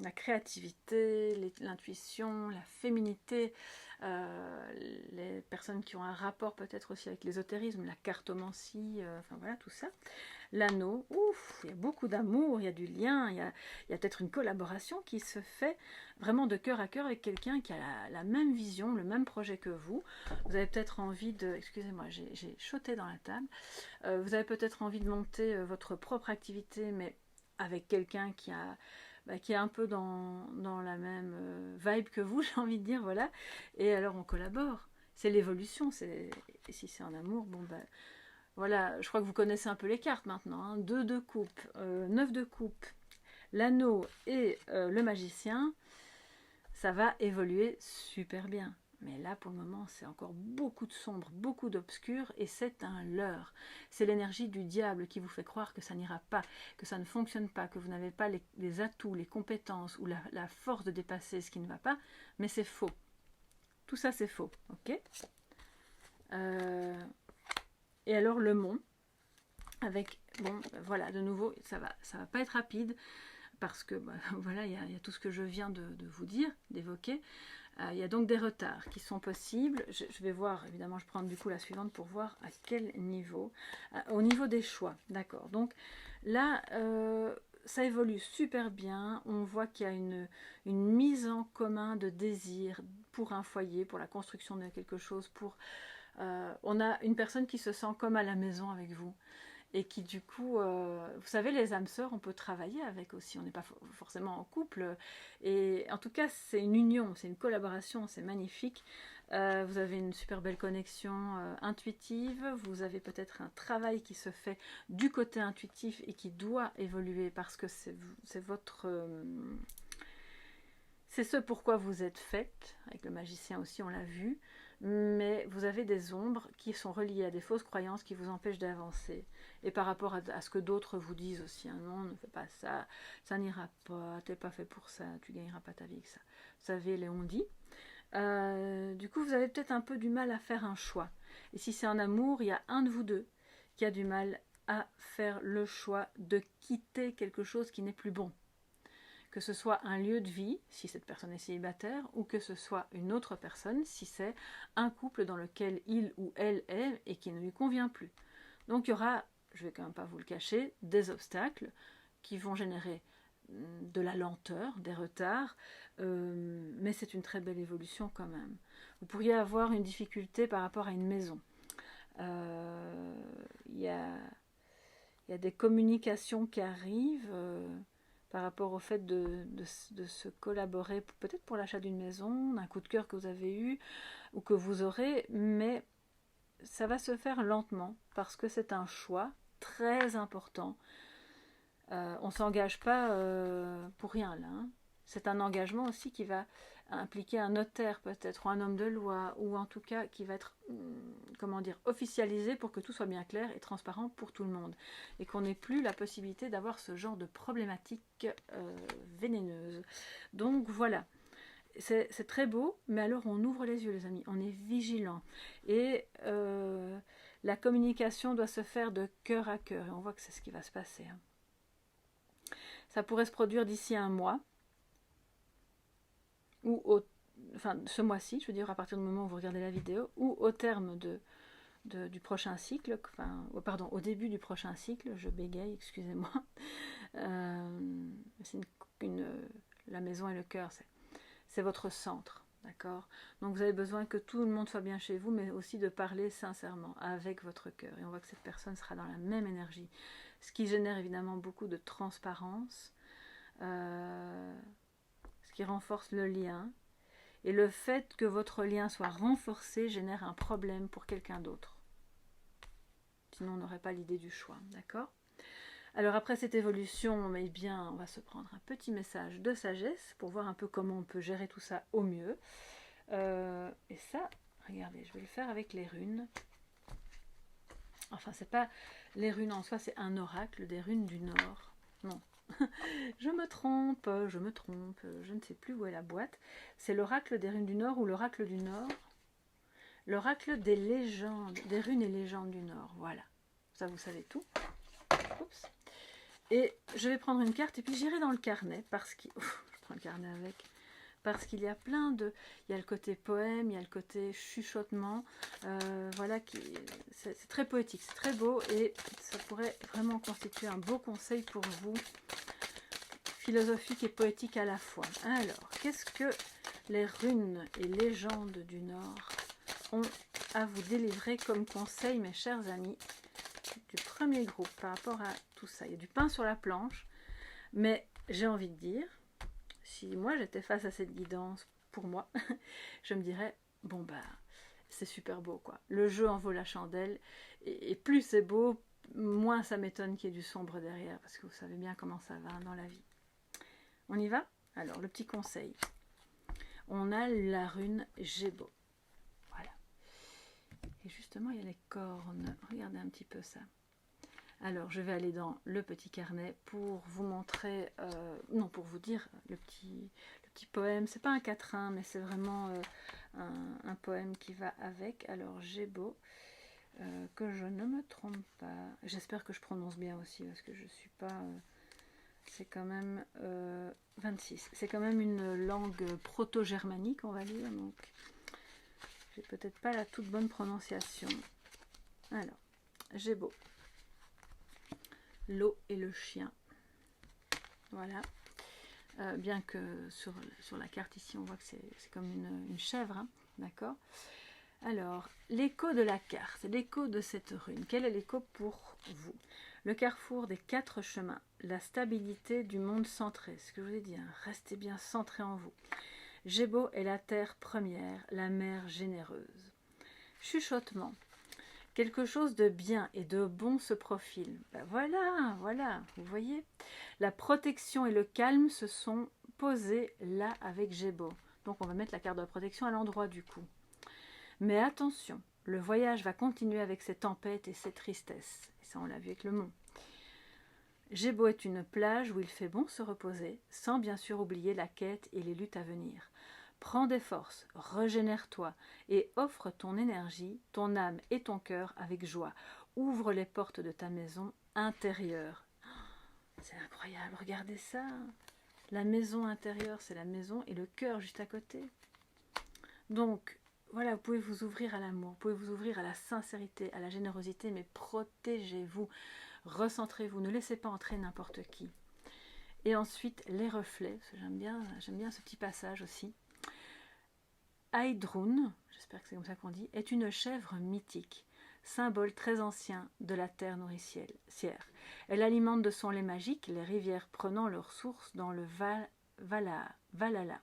la créativité, l'intuition, la féminité, les personnes qui ont un rapport peut-être aussi avec l'ésotérisme, la cartomancie, enfin voilà, tout ça. L'anneau, ouf, il y a beaucoup d'amour, il y a du lien, il y a peut-être une collaboration qui se fait vraiment de cœur à cœur avec quelqu'un qui a la même vision, le même projet que vous. Vous avez peut-être envie de, excusez-moi, j'ai sauté dans la table, vous avez peut-être envie de monter votre propre activité, mais avec quelqu'un qui est un peu dans la même vibe que vous, j'ai envie de dire, voilà. Et alors on collabore. C'est l'évolution. Et si c'est en amour, bon ben voilà, je crois que vous connaissez un peu les cartes maintenant. Hein. 2 de coupe, 9 de coupe, l'anneau et le magicien, ça va évoluer super bien. Mais là, pour le moment, c'est encore beaucoup de sombre, beaucoup d'obscur, et c'est un leurre. C'est l'énergie du diable qui vous fait croire que ça n'ira pas, que ça ne fonctionne pas, que vous n'avez pas les atouts, les compétences ou la force de dépasser ce qui ne va pas, mais c'est faux. Tout ça, c'est faux, ok. Et alors, le mont, avec, bon, voilà, de nouveau, ça va pas être rapide, parce que, bah, voilà, il y a tout ce que je viens de vous dire, d'évoquer. Il y a donc des retards qui sont possibles. Je vais voir, évidemment, je prends du coup la suivante pour voir à quel niveau. Au niveau des choix, d'accord. Donc là, ça évolue super bien. On voit qu'il y a une mise en commun de désirs pour un foyer, pour la construction de quelque chose. On a une personne qui se sent comme à la maison avec vous. Et qui du coup, vous savez, les âmes sœurs, on peut travailler avec aussi, on n'est pas forcément en couple, et en tout cas c'est une union, c'est une collaboration, c'est magnifique. Vous avez une super belle connexion intuitive, vous avez peut-être un travail qui se fait du côté intuitif et qui doit évoluer parce que c'est votre... c'est ce pourquoi vous êtes faite, avec le magicien aussi on l'a vu, mais vous avez des ombres qui sont reliées à des fausses croyances qui vous empêchent d'avancer. Et par rapport à ce que d'autres vous disent aussi, hein, non, ne fais pas ça, ça n'ira pas, t'es pas fait pour ça, tu gagneras pas ta vie avec ça. Vous savez, les on-dit. Du coup, vous avez peut-être un peu du mal à faire un choix. Et si c'est en amour, il y a un de vous deux qui a du mal à faire le choix de quitter quelque chose qui n'est plus bon. Que ce soit un lieu de vie, si cette personne est célibataire, ou que ce soit une autre personne, si c'est un couple dans lequel il ou elle est et qui ne lui convient plus. Donc il y aura, je ne vais quand même pas vous le cacher, des obstacles qui vont générer de la lenteur, des retards, mais c'est une très belle évolution quand même. Vous pourriez avoir une difficulté par rapport à une maison. Il y a des communications qui arrivent par rapport au fait de se collaborer, peut-être pour l'achat d'une maison, d'un coup de cœur que vous avez eu ou que vous aurez, mais ça va se faire lentement parce que c'est un choix très important. On ne s'engage pas pour rien là. Hein. C'est un engagement aussi qui va impliquer un notaire peut-être, ou un homme de loi, ou en tout cas qui va être, comment dire, officialisé pour que tout soit bien clair et transparent pour tout le monde. Et qu'on n'ait plus la possibilité d'avoir ce genre de problématiques vénéneuses. Donc voilà. C'est très beau, mais alors on ouvre les yeux les amis, on est vigilant. Et la communication doit se faire de cœur à cœur. Et on voit que c'est ce qui va se passer. Hein. Ça pourrait se produire d'ici un mois. Ou enfin ce mois-ci, je veux dire à partir du moment où vous regardez la vidéo, ou au terme du prochain cycle, enfin, pardon, au début du prochain cycle, je bégaye, excusez-moi. C'est la maison et le cœur, c'est votre centre, d'accord. Donc vous avez besoin que tout le monde soit bien chez vous, mais aussi de parler sincèrement avec votre cœur. Et on voit que cette personne sera dans la même énergie, ce qui génère évidemment beaucoup de transparence. Ce qui renforce le lien. Et le fait que votre lien soit renforcé génère un problème pour quelqu'un d'autre. Sinon, on n'aurait pas l'idée du choix, d'accord? Alors après cette évolution, eh bien, on va se prendre un petit message de sagesse pour voir un peu comment on peut gérer tout ça au mieux. Et ça, regardez, je vais le faire avec les runes. Enfin, c'est pas les runes en soi, c'est un oracle des runes du Nord. Non, je me trompe, je ne sais plus où est la boîte. C'est l'oracle des runes du Nord ou l'oracle du Nord. L'oracle des légendes, des runes et légendes du Nord, voilà. Ça, vous savez tout. Oups. Et je vais prendre une carte et puis j'irai dans le carnet parce que... je prends le carnet avec. Parce qu'il y a plein de... Il y a le côté poème, il y a le côté chuchotement. Voilà, c'est très poétique, c'est très beau et ça pourrait vraiment constituer un beau conseil pour vous. Philosophique et poétique à la fois. Alors, qu'est-ce que les runes et légendes du Nord ont à vous délivrer comme conseil, mes chers amis, du premier groupe par rapport à tout ça? Il y a du pain sur la planche, mais j'ai envie de dire, si moi j'étais face à cette guidance, pour moi, je me dirais, bon bah, c'est super beau quoi. Le jeu en vaut la chandelle, et plus c'est beau, moins ça m'étonne qu'il y ait du sombre derrière, parce que vous savez bien comment ça va dans la vie. On y va? Alors, le petit conseil. On a la rune Gébo. Voilà. Et justement, il y a les cornes. Regardez un petit peu ça. Alors, je vais aller dans le petit carnet pour vous montrer, non, pour vous dire le petit poème. C'est pas un quatrain, mais c'est vraiment un poème qui va avec. Alors, Gébo, que je ne me trompe pas. J'espère que je prononce bien aussi, parce que je ne suis pas... c'est quand même 26. C'est quand même une langue proto-germanique, on va dire. Donc, j'ai peut-être pas la toute bonne prononciation. Alors, Gébo. L'eau et le chien. Voilà. Bien que sur la carte ici, on voit que c'est comme une chèvre. Hein, d'accord? Alors, l'écho de la carte, l'écho de cette rune. Quel est l'écho pour vous? Le carrefour des 4 chemins, la stabilité du monde centré. Ce que je vous ai dit, hein, restez bien centré en vous. Gébo est la terre première, la mer généreuse. Chuchotement. Quelque chose de bien et de bon se profile. Ben voilà, vous voyez. La protection et le calme se sont posés là avec Gébo. Donc on va mettre la carte de la protection à l'endroit du coup. Mais attention, le voyage va continuer avec ses tempêtes et ses tristesses. Et ça, on l'a vu avec le mont. Gébo est une plage où il fait bon se reposer, sans bien sûr oublier la quête et les luttes à venir. Prends des forces, régénère-toi et offre ton énergie, ton âme et ton cœur avec joie. Ouvre les portes de ta maison intérieure. C'est incroyable, regardez ça. La maison intérieure, c'est la maison et le cœur juste à côté. Donc, voilà, vous pouvez vous ouvrir à l'amour, vous pouvez vous ouvrir à la sincérité, à la générosité, mais protégez-vous, recentrez-vous, ne laissez pas entrer n'importe qui. Et ensuite, les reflets, parce que j'aime bien ce petit passage aussi. Heidrun, j'espère que c'est comme ça qu'on dit, est une chèvre mythique, symbole très ancien de la terre nourricière. Elle alimente de son lait magique les rivières prenant leur source dans le Valhalla.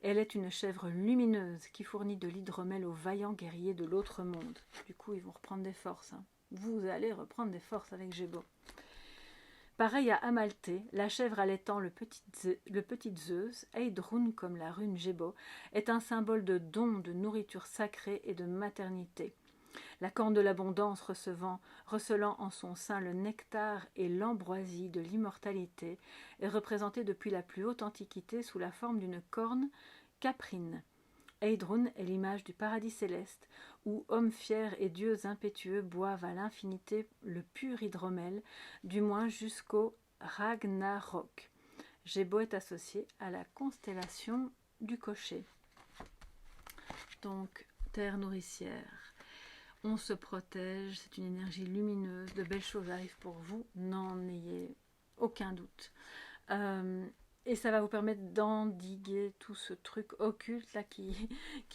Elle est une chèvre lumineuse qui fournit de l'hydromel aux vaillants guerriers de l'autre monde. Du coup, ils vont reprendre des forces. Hein. Vous allez reprendre des forces avec Gébo. Pareil à Amalthée, la chèvre allaitant le petit Zeus, Heidrun comme la rune Gébo, est un symbole de don, de nourriture sacrée et de maternité. La corne de l'abondance recelant en son sein le nectar et l'ambroisie de l'immortalité, est représentée depuis la plus haute antiquité sous la forme d'une corne caprine. Heidrun est l'image du paradis céleste, où hommes fiers et dieux impétueux boivent à l'infinité le pur hydromel, du moins jusqu'au Ragnarok. Gébo est associé à la constellation du Cocher. Donc, terre nourricière. On se protège, c'est une énergie lumineuse, de belles choses arrivent pour vous, n'en ayez aucun doute. Et ça va vous permettre d'endiguer tout ce truc occulte là qui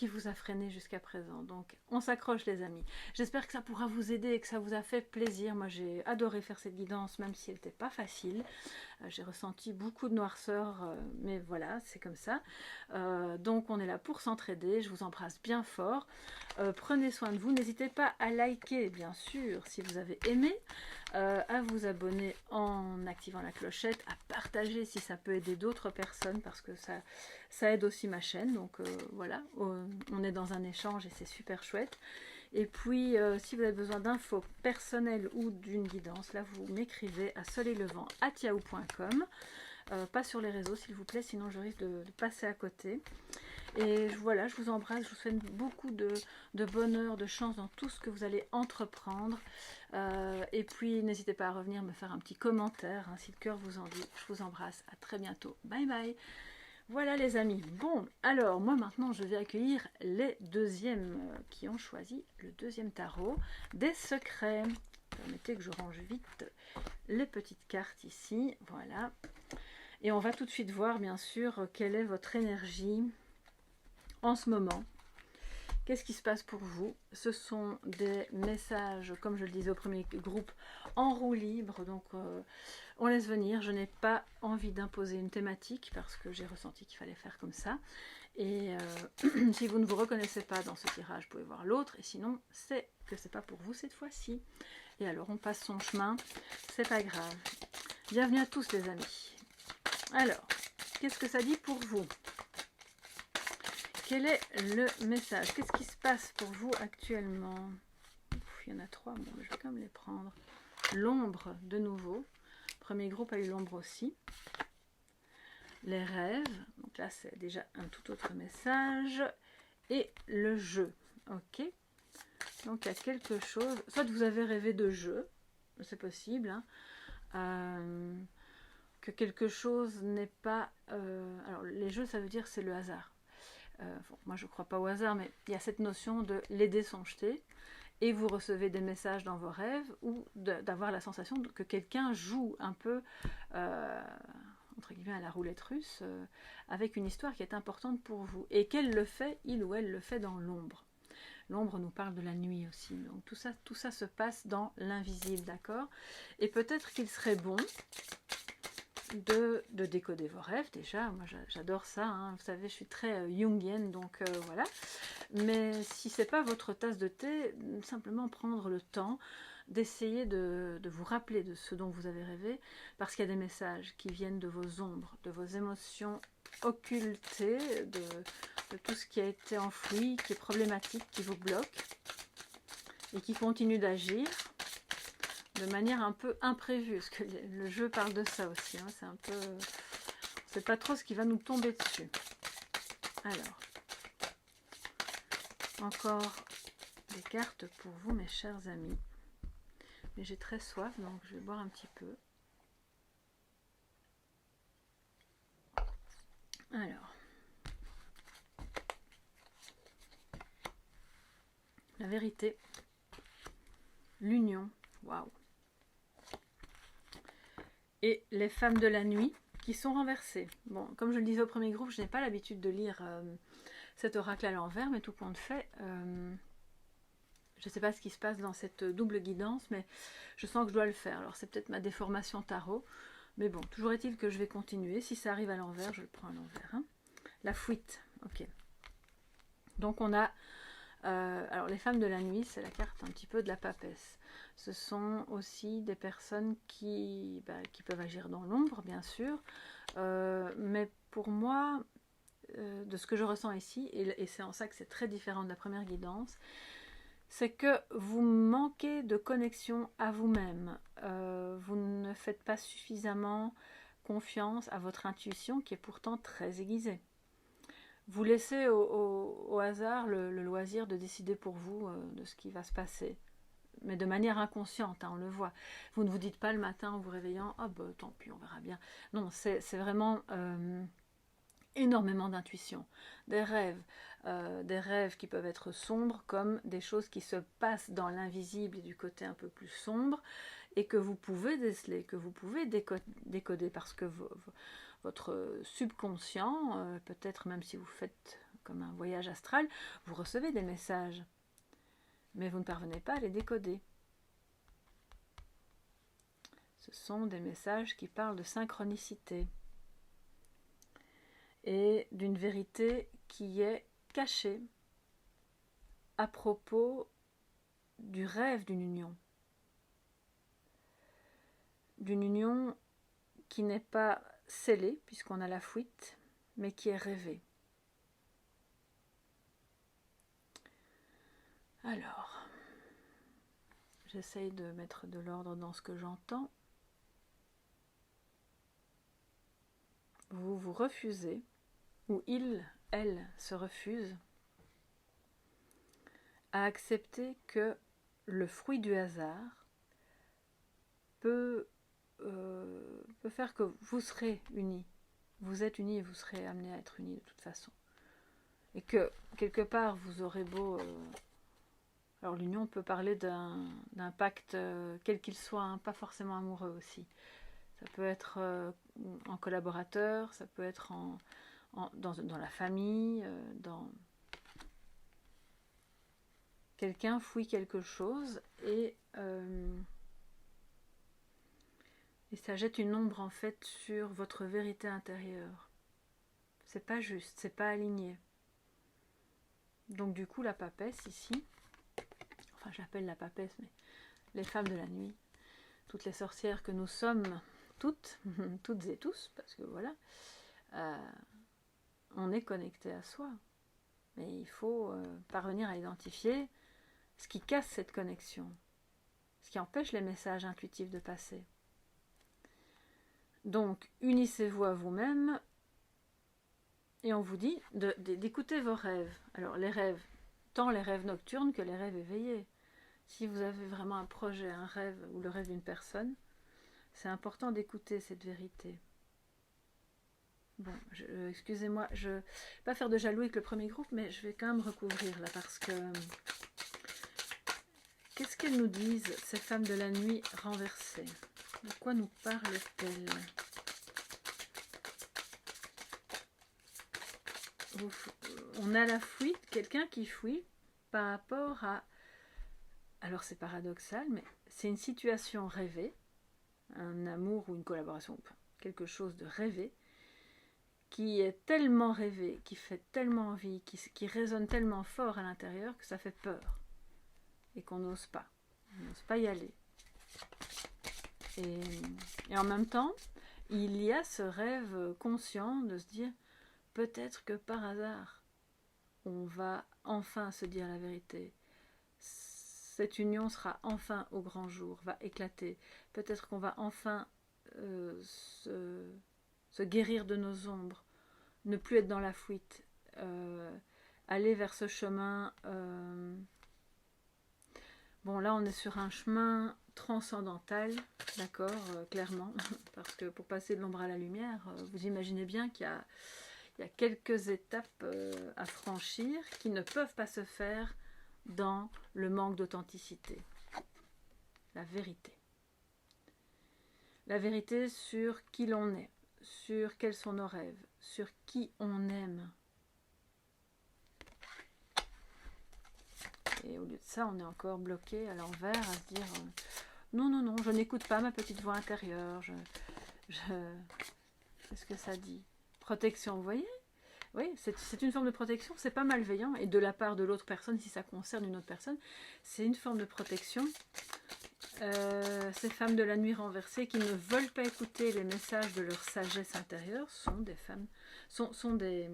vous a freiné jusqu'à présent. Donc on s'accroche les amis. J'espère que ça pourra vous aider et que ça vous a fait plaisir. Moi j'ai adoré faire cette guidance même si elle n'était pas facile. J'ai ressenti beaucoup de noirceur, mais voilà, c'est comme ça. Donc on est là pour s'entraider. Je vous embrasse bien fort. Prenez soin de vous. N'hésitez pas à liker, bien sûr, si vous avez aimé, à vous abonner en activant la clochette, à partager si ça peut aider d'autres personnes, parce que ça aide aussi ma chaîne. Donc voilà, on est dans un échange et c'est super chouette. Et puis, si vous avez besoin d'infos personnelles ou d'une guidance, là, vous m'écrivez à soleillevent@yahoo.com. Pas sur les réseaux, s'il vous plaît, sinon je risque de passer à côté. Et voilà, je vous embrasse, je vous souhaite beaucoup de bonheur, de chance dans tout ce que vous allez entreprendre. Et puis, n'hésitez pas à revenir me faire un petit commentaire, hein, si le cœur vous en dit. Je vous embrasse, à très bientôt. Bye bye. Voilà les amis. Bon, alors moi maintenant je vais accueillir les deuxièmes qui ont choisi le deuxième tarot des secrets. Permettez que je range vite les petites cartes ici. Voilà. Et on va tout de suite voir bien sûr quelle est votre énergie en ce moment. Qu'est-ce qui se passe pour vous? Ce sont des messages, comme je le disais au premier groupe, en roue libre. Donc on laisse venir. Je n'ai pas envie d'imposer une thématique parce que j'ai ressenti qu'il fallait faire comme ça. Et si vous ne vous reconnaissez pas dans ce tirage, vous pouvez voir l'autre. Et sinon, c'est que c'est pas pour vous cette fois-ci. Et alors on passe son chemin. C'est pas grave. Bienvenue à tous les amis. Alors, qu'est-ce que ça dit pour vous? Quel est le message? Qu'est-ce qui se passe pour vous actuellement? Il y en a 3, bon, je vais quand même les prendre. L'ombre, de nouveau. Premier groupe a eu l'ombre aussi. Les rêves, donc là c'est déjà un tout autre message. Et le jeu, ok. Donc il y a quelque chose, soit vous avez rêvé de jeu, c'est possible, hein, que quelque chose n'est pas... alors les jeux, ça veut dire c'est le hasard. Bon, moi je ne crois pas au hasard, mais il y a cette notion de les dés sont jetés et vous recevez des messages dans vos rêves ou d'avoir la sensation que quelqu'un joue un peu entre guillemets à la roulette russe avec une histoire qui est importante pour vous et qu'elle le fait, il ou elle le fait dans l'ombre. L'ombre nous parle de la nuit aussi, donc tout ça se passe dans l'invisible, d'accord? Et peut-être qu'il serait bon de décoder vos rêves déjà. Moi j'adore ça, hein. Vous savez je suis très jungienne, donc voilà, mais si c'est pas votre tasse de thé, simplement prendre le temps d'essayer de vous rappeler de ce dont vous avez rêvé, parce qu'il y a des messages qui viennent de vos ombres, de vos émotions occultées, de tout ce qui a été enfoui, qui est problématique, qui vous bloque et qui continue d'agir de manière un peu imprévue, parce que le jeu parle de ça aussi, hein, c'est un peu... on ne sait pas trop ce qui va nous tomber dessus. Alors, encore des cartes pour vous, mes chers amis. Mais j'ai très soif, donc je vais boire un petit peu. Alors, la vérité, l'union, waouh. Et les femmes de la nuit qui sont renversées. Bon, comme je le disais au premier groupe, je n'ai pas l'habitude de lire cet oracle à l'envers, mais tout compte fait, je ne sais pas ce qui se passe dans cette double guidance, mais je sens que je dois le faire. Alors c'est peut-être ma déformation tarot, mais bon, toujours est-il que je vais continuer. Si ça arrive à l'envers, je le prends à l'envers. Hein. La fuite, ok. Donc on a, alors les femmes de la nuit, c'est la carte un petit peu de la papesse. Ce sont aussi des personnes qui peuvent agir dans l'ombre, bien sûr, mais pour moi, de ce que je ressens ici, et c'est en ça que c'est très différent de la première guidance, c'est que vous manquez de connexion à vous-même. Vous ne faites pas suffisamment confiance à votre intuition qui est pourtant très aiguisée. Vous laissez au hasard le loisir de décider pour vous de ce qui va se passer. Mais de manière inconsciente, hein, on le voit. Vous ne vous dites pas le matin en vous réveillant « Ah bah tant pis, on verra bien ». Non, c'est vraiment énormément d'intuition. Des rêves qui peuvent être sombres comme des choses qui se passent dans l'invisible et du côté un peu plus sombre et que vous pouvez déceler, que vous pouvez décoder parce que votre subconscient, peut-être même si vous faites comme un voyage astral, vous recevez des messages. Mais vous ne parvenez pas à les décoder. Ce sont des messages qui parlent de synchronicité et d'une vérité qui est cachée à propos du rêve d'une union qui n'est pas scellée puisqu'on a la fuite, mais qui est rêvée. Alors, j'essaye de mettre de l'ordre dans ce que j'entends. Vous vous refusez, ou il, elle, se refuse à accepter que le fruit du hasard peut faire que vous serez unis. Vous êtes unis et vous serez amenés à être unis de toute façon. Et que, quelque part, vous aurez beau... alors l'union peut parler d'un pacte, quel qu'il soit, hein, pas forcément amoureux aussi. Ça peut être en collaborateur, ça peut être dans la famille, quelqu'un fouille quelque chose et ça jette une ombre en fait sur votre vérité intérieure. C'est pas juste, c'est pas aligné. Donc du coup la papesse ici, enfin j'appelle la papesse, mais les femmes de la nuit, toutes les sorcières que nous sommes, toutes et tous, parce que voilà, on est connecté à soi. Mais il faut parvenir à identifier ce qui casse cette connexion, ce qui empêche les messages intuitifs de passer. Donc, unissez-vous à vous-même et on vous dit d'écouter vos rêves. Alors, les rêves, tant les rêves nocturnes que les rêves éveillés. Si vous avez vraiment un projet, un rêve ou le rêve d'une personne, c'est important d'écouter cette vérité. Bon, excusez-moi, je ne vais pas faire de jaloux avec le premier groupe, mais je vais quand même recouvrir là parce que... Qu'est-ce qu'elles nous disent, ces femmes de la nuit renversées? De quoi nous parlent-elles? On a la fuite, quelqu'un qui fuit par rapport à... Alors c'est paradoxal, mais c'est une situation rêvée, un amour ou une collaboration, quelque chose de rêvé, qui est tellement rêvé, qui fait tellement envie, qui résonne tellement fort à l'intérieur que ça fait peur. Et qu'on n'ose pas. On n'ose pas y aller. Et en même temps, il y a ce rêve conscient de se dire peut-être que par hasard, on va enfin se dire la vérité. Cette union sera enfin au grand jour, va éclater. Peut-être qu'on va enfin se guérir de nos ombres, ne plus être dans la fuite, aller vers ce chemin... Bon, là, on est sur un chemin transcendantal, d'accord, clairement, parce que pour passer de l'ombre à la lumière, vous imaginez bien qu'il y a quelques étapes à franchir qui ne peuvent pas se faire dans le manque d'authenticité. La vérité. La vérité sur qui l'on est, sur quels sont nos rêves, sur qui on aime. Et au lieu de ça, on est encore bloqué à l'envers, à se dire non, non, non, je n'écoute pas ma petite voix intérieure. Qu'est-ce que ça dit? Protection, vous voyez? Oui, c'est une forme de protection, c'est pas malveillant. Et de la part de l'autre personne, si ça concerne une autre personne, c'est une forme de protection. Ces femmes de la nuit renversées qui ne veulent pas écouter les messages de leur sagesse intérieure sont des femmes, sont des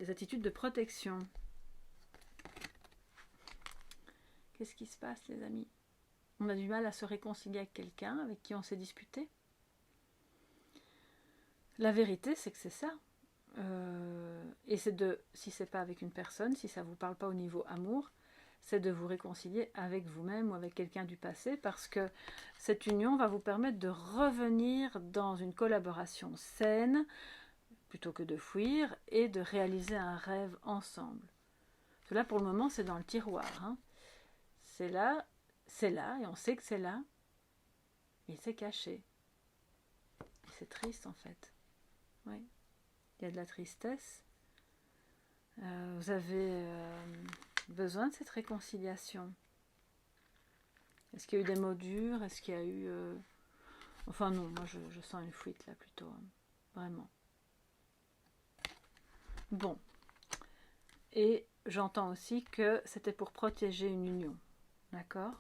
attitudes de protection. Qu'est-ce qui se passe, les amis? On a du mal à se réconcilier avec quelqu'un avec qui on s'est disputé. La vérité, c'est que c'est ça. Et c'est si c'est pas avec une personne, si ça vous parle pas au niveau amour, c'est de vous réconcilier avec vous-même ou avec quelqu'un du passé, parce que cette union va vous permettre de revenir dans une collaboration saine, plutôt que de fuir, et de réaliser un rêve ensemble. Là, pour le moment, c'est dans le tiroir, hein. C'est là, et on sait que c'est là, mais c'est caché. Et c'est triste en fait. Oui. Il y a de la tristesse. Vous avez besoin de cette réconciliation. Est-ce qu'il y a eu des mots durs? Est-ce qu'il y a eu... Enfin non, moi je sens une fuite là plutôt, hein. Vraiment. Bon. Et j'entends aussi que c'était pour protéger une union. D'accord?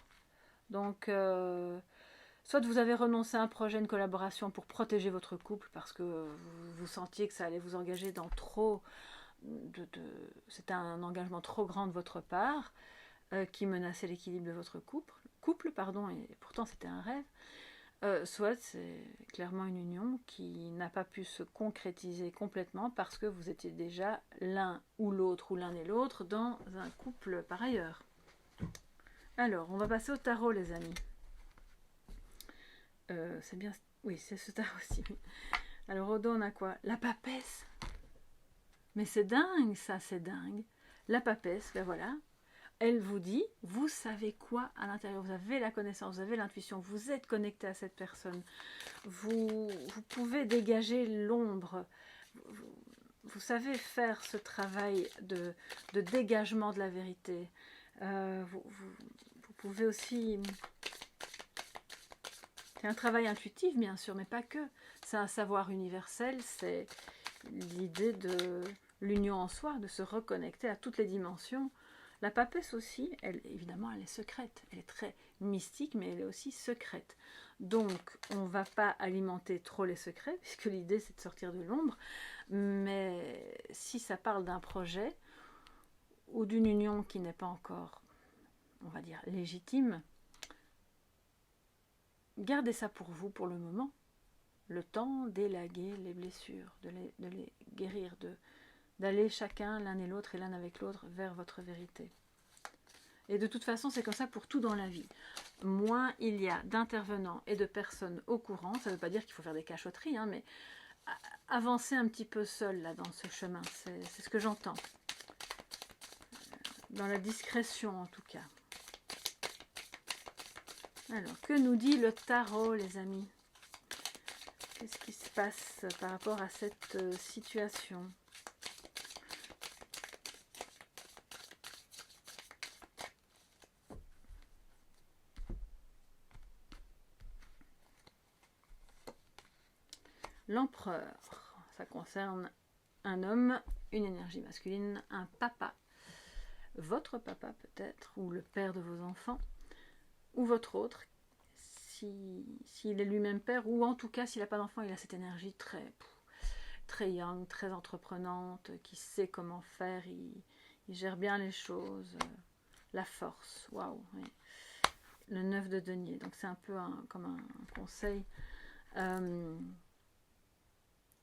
Donc, soit vous avez renoncé à un projet, une collaboration pour protéger votre couple parce que vous sentiez que ça allait vous engager dans trop c'était un engagement trop grand de votre part qui menaçait l'équilibre de votre couple pardon, et pourtant c'était un rêve. Soit c'est clairement une union qui n'a pas pu se concrétiser complètement parce que vous étiez déjà l'un ou l'un et l'autre dans un couple par ailleurs. Alors, on va passer au tarot, les amis. C'est bien... Oui, c'est ce tarot-ci. Alors, au dos, on a quoi? La papesse. Mais c'est dingue, ça, c'est dingue. La papesse, ben voilà. Elle vous dit, vous savez quoi à l'intérieur? Vous avez la connaissance, vous avez l'intuition, vous êtes connecté à cette personne. Vous pouvez dégager l'ombre. Vous savez faire ce travail de dégagement de la vérité. Vous pouvez aussi... C'est un travail intuitif, bien sûr, mais pas que. C'est un savoir universel, c'est l'idée de l'union en soi, de se reconnecter à toutes les dimensions. La papesse aussi, elle, évidemment, elle est secrète. Elle est très mystique, mais elle est aussi secrète. Donc, on ne va pas alimenter trop les secrets, puisque l'idée, c'est de sortir de l'ombre. Mais si ça parle d'un projet ou d'une union qui n'est pas encore, on va dire, légitime, gardez ça pour vous pour le moment. Le temps d'élaguer les blessures, de les guérir, d'aller chacun, l'un et l'autre, et l'un avec l'autre, vers votre vérité. Et de toute façon, c'est comme ça pour tout dans la vie. Moins il y a d'intervenants et de personnes au courant, ça ne veut pas dire qu'il faut faire des cachotteries, hein, mais avancer un petit peu seul là dans ce chemin, c'est ce que j'entends. Dans la discrétion en tout cas. Alors, que nous dit le tarot, les amis? Qu'est-ce qui se passe par rapport à cette situation? L'empereur, ça concerne un homme, une énergie masculine, un papa, votre papa peut-être, ou le père de vos enfants, ou votre autre, s'il est lui-même père, ou en tout cas s'il n'a pas d'enfant, il a cette énergie très young, très entreprenante, qui sait comment faire, il gère bien les choses, la force, waouh, oui. Le 9 de denier, donc c'est un peu comme un conseil.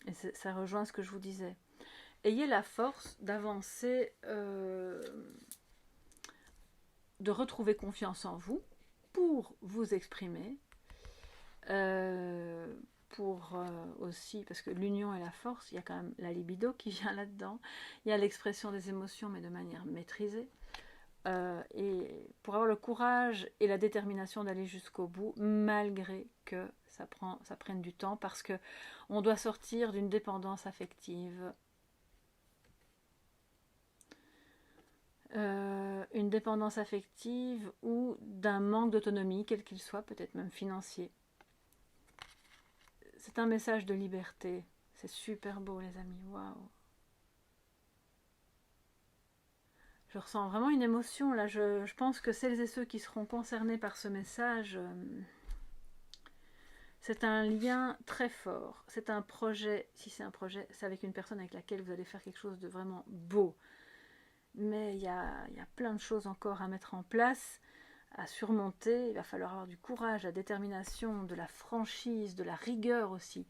Et ça rejoint ce que je vous disais. Ayez la force d'avancer, de retrouver confiance en vous pour vous exprimer, pour aussi, parce que l'union et la force, il y a quand même la libido qui vient là-dedans, il y a l'expression des émotions mais de manière maîtrisée, et pour avoir le courage et la détermination d'aller jusqu'au bout, malgré que ça prenne du temps, parce que on doit sortir d'une dépendance affective, une dépendance affective ou d'un manque d'autonomie, quel qu'il soit, peut-être même financier. C'est un message de liberté. C'est super beau, les amis. Waouh! Je ressens vraiment une émotion là. Je pense que celles et ceux qui seront concernés par ce message, c'est un lien très fort. C'est un projet. Si c'est un projet, c'est avec une personne avec laquelle vous allez faire quelque chose de vraiment beau. Mais il y a plein de choses encore à mettre en place, à surmonter. Il va falloir avoir du courage, la détermination, de la franchise, de la rigueur aussi.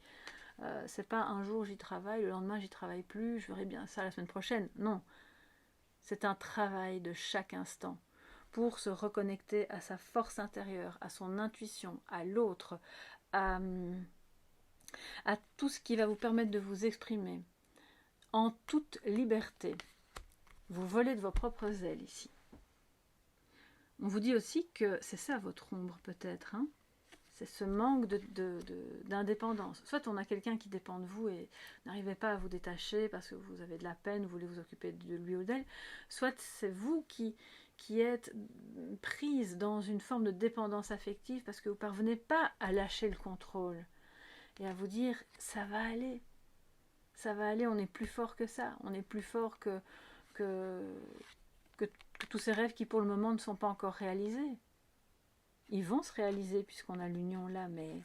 C'est pas un jour j'y travaille, le lendemain j'y travaille plus, je verrai bien ça la semaine prochaine. Non, c'est un travail de chaque instant pour se reconnecter à sa force intérieure, à son intuition, à l'autre, à tout ce qui va vous permettre de vous exprimer en toute liberté. Vous volez de vos propres ailes ici. On vous dit aussi que c'est ça votre ombre peut-être, hein, c'est ce manque d'indépendance. Soit on a quelqu'un qui dépend de vous et n'arrivez pas à vous détacher parce que vous avez de la peine, vous voulez vous occuper de lui ou d'elle. Soit c'est vous qui qui êtes prise dans une forme de dépendance affective parce que vous ne parvenez pas à lâcher le contrôle et à vous dire ça va aller, on est plus fort que ça, on est plus fort que tous ces rêves qui pour le moment ne sont pas encore réalisés. Ils vont se réaliser puisqu'on a l'union là, mais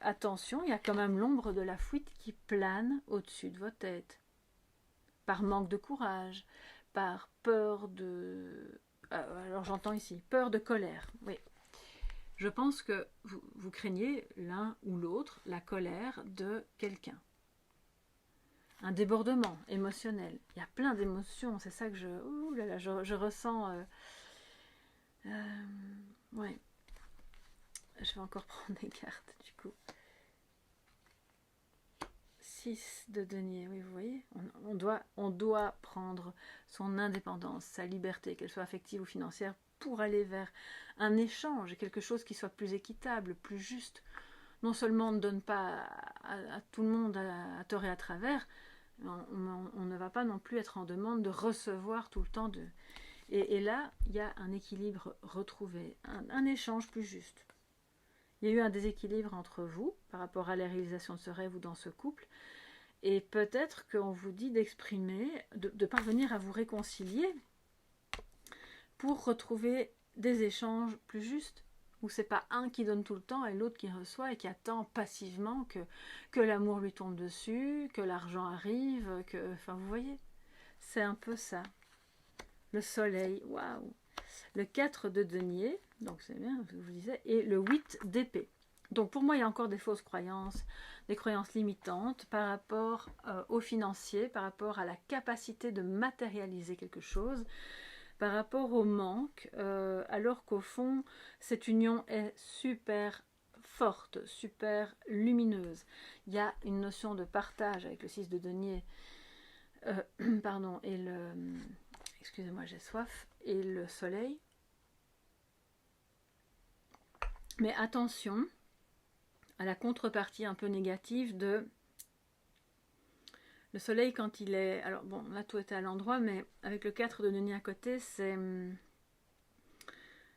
attention, il y a quand même l'ombre de la fuite qui plane au-dessus de votre tête. Par manque de courage, par peur de... alors j'entends ici, peur de colère, oui. Je pense que vous craignez l'un ou l'autre la colère de quelqu'un. Un débordement émotionnel. Il y a plein d'émotions, c'est ça que je ressens... ouais. Je vais encore prendre des cartes du coup. 6 de denier, oui, vous voyez, on doit prendre son indépendance, sa liberté, qu'elle soit affective ou financière, pour aller vers un échange, quelque chose qui soit plus équitable, plus juste. Non seulement on ne donne pas à tout le monde à tort et à travers, on ne va pas non plus être en demande de recevoir tout le temps de... Et là, il y a un équilibre retrouvé, un échange plus juste. Il y a eu un déséquilibre entre vous par rapport à la réalisation de ce rêve ou dans ce couple. Et peut-être qu'on vous dit d'exprimer, de parvenir à vous réconcilier pour retrouver des échanges plus justes, où c'est pas un qui donne tout le temps et l'autre qui reçoit et qui attend passivement que l'amour lui tombe dessus, que l'argent arrive, enfin vous voyez, c'est un peu ça. Le soleil, waouh. Le 4 de denier, donc c'est bien, je vous disais, et le 8 d'épée. Donc pour moi, il y a encore des fausses croyances, des croyances limitantes par rapport au financier, par rapport à la capacité de matérialiser quelque chose, par rapport au manque, alors qu'au fond, cette union est super forte, super lumineuse. Il y a une notion de partage avec le 6 de denier, pardon, et le... excusez-moi, j'ai soif, et le soleil. Mais attention à la contrepartie un peu négative de le soleil quand il est... Alors bon, là tout est à l'endroit, mais avec le 4 de denier à côté, c'est...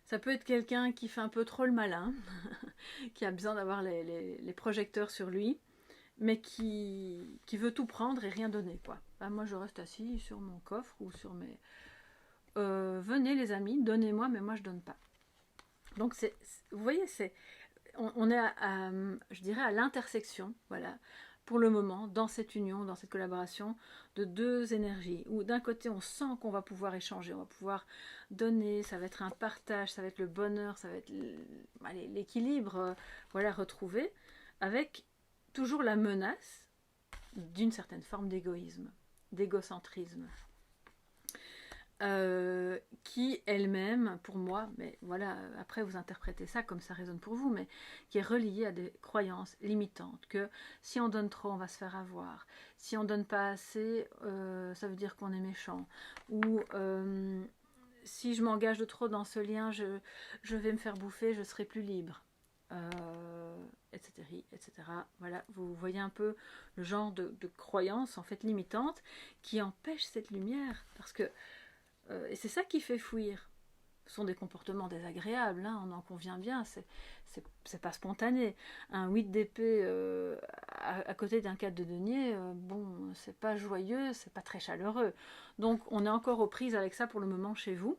Ça peut être quelqu'un qui fait un peu trop le malin, qui a besoin d'avoir les projecteurs sur lui, mais qui veut tout prendre et rien donner, quoi. Ben, moi, je reste assis sur mon coffre ou sur mes... venez les amis, donnez-moi, mais moi, je donne pas. Donc, vous voyez, on est, je dirais, à l'intersection, voilà, pour le moment, dans cette union, dans cette collaboration, de deux énergies, où d'un côté, on sent qu'on va pouvoir échanger, on va pouvoir donner, ça va être un partage, ça va être le bonheur, ça va être l'équilibre, voilà, retrouvé, avec toujours la menace d'une certaine forme d'égoïsme, d'égocentrisme. Qui elle-même, pour moi, mais voilà, après vous interprétez ça comme ça résonne pour vous, mais qui est reliée à des croyances limitantes, que si on donne trop, on va se faire avoir, si on donne pas assez, ça veut dire qu'on est méchant, ou si je m'engage de trop dans ce lien, je vais me faire bouffer, je serai plus libre, etc., etc. Voilà, vous voyez un peu le genre de croyances en fait limitantes qui empêchent cette lumière, parce que et c'est ça qui fait fuir. Ce sont des comportements désagréables, hein, on en convient bien, c'est pas spontané. Un 8 d'épée à côté d'un 4 de denier, bon, c'est pas joyeux, c'est pas très chaleureux. Donc on est encore aux prises avec ça pour le moment chez vous.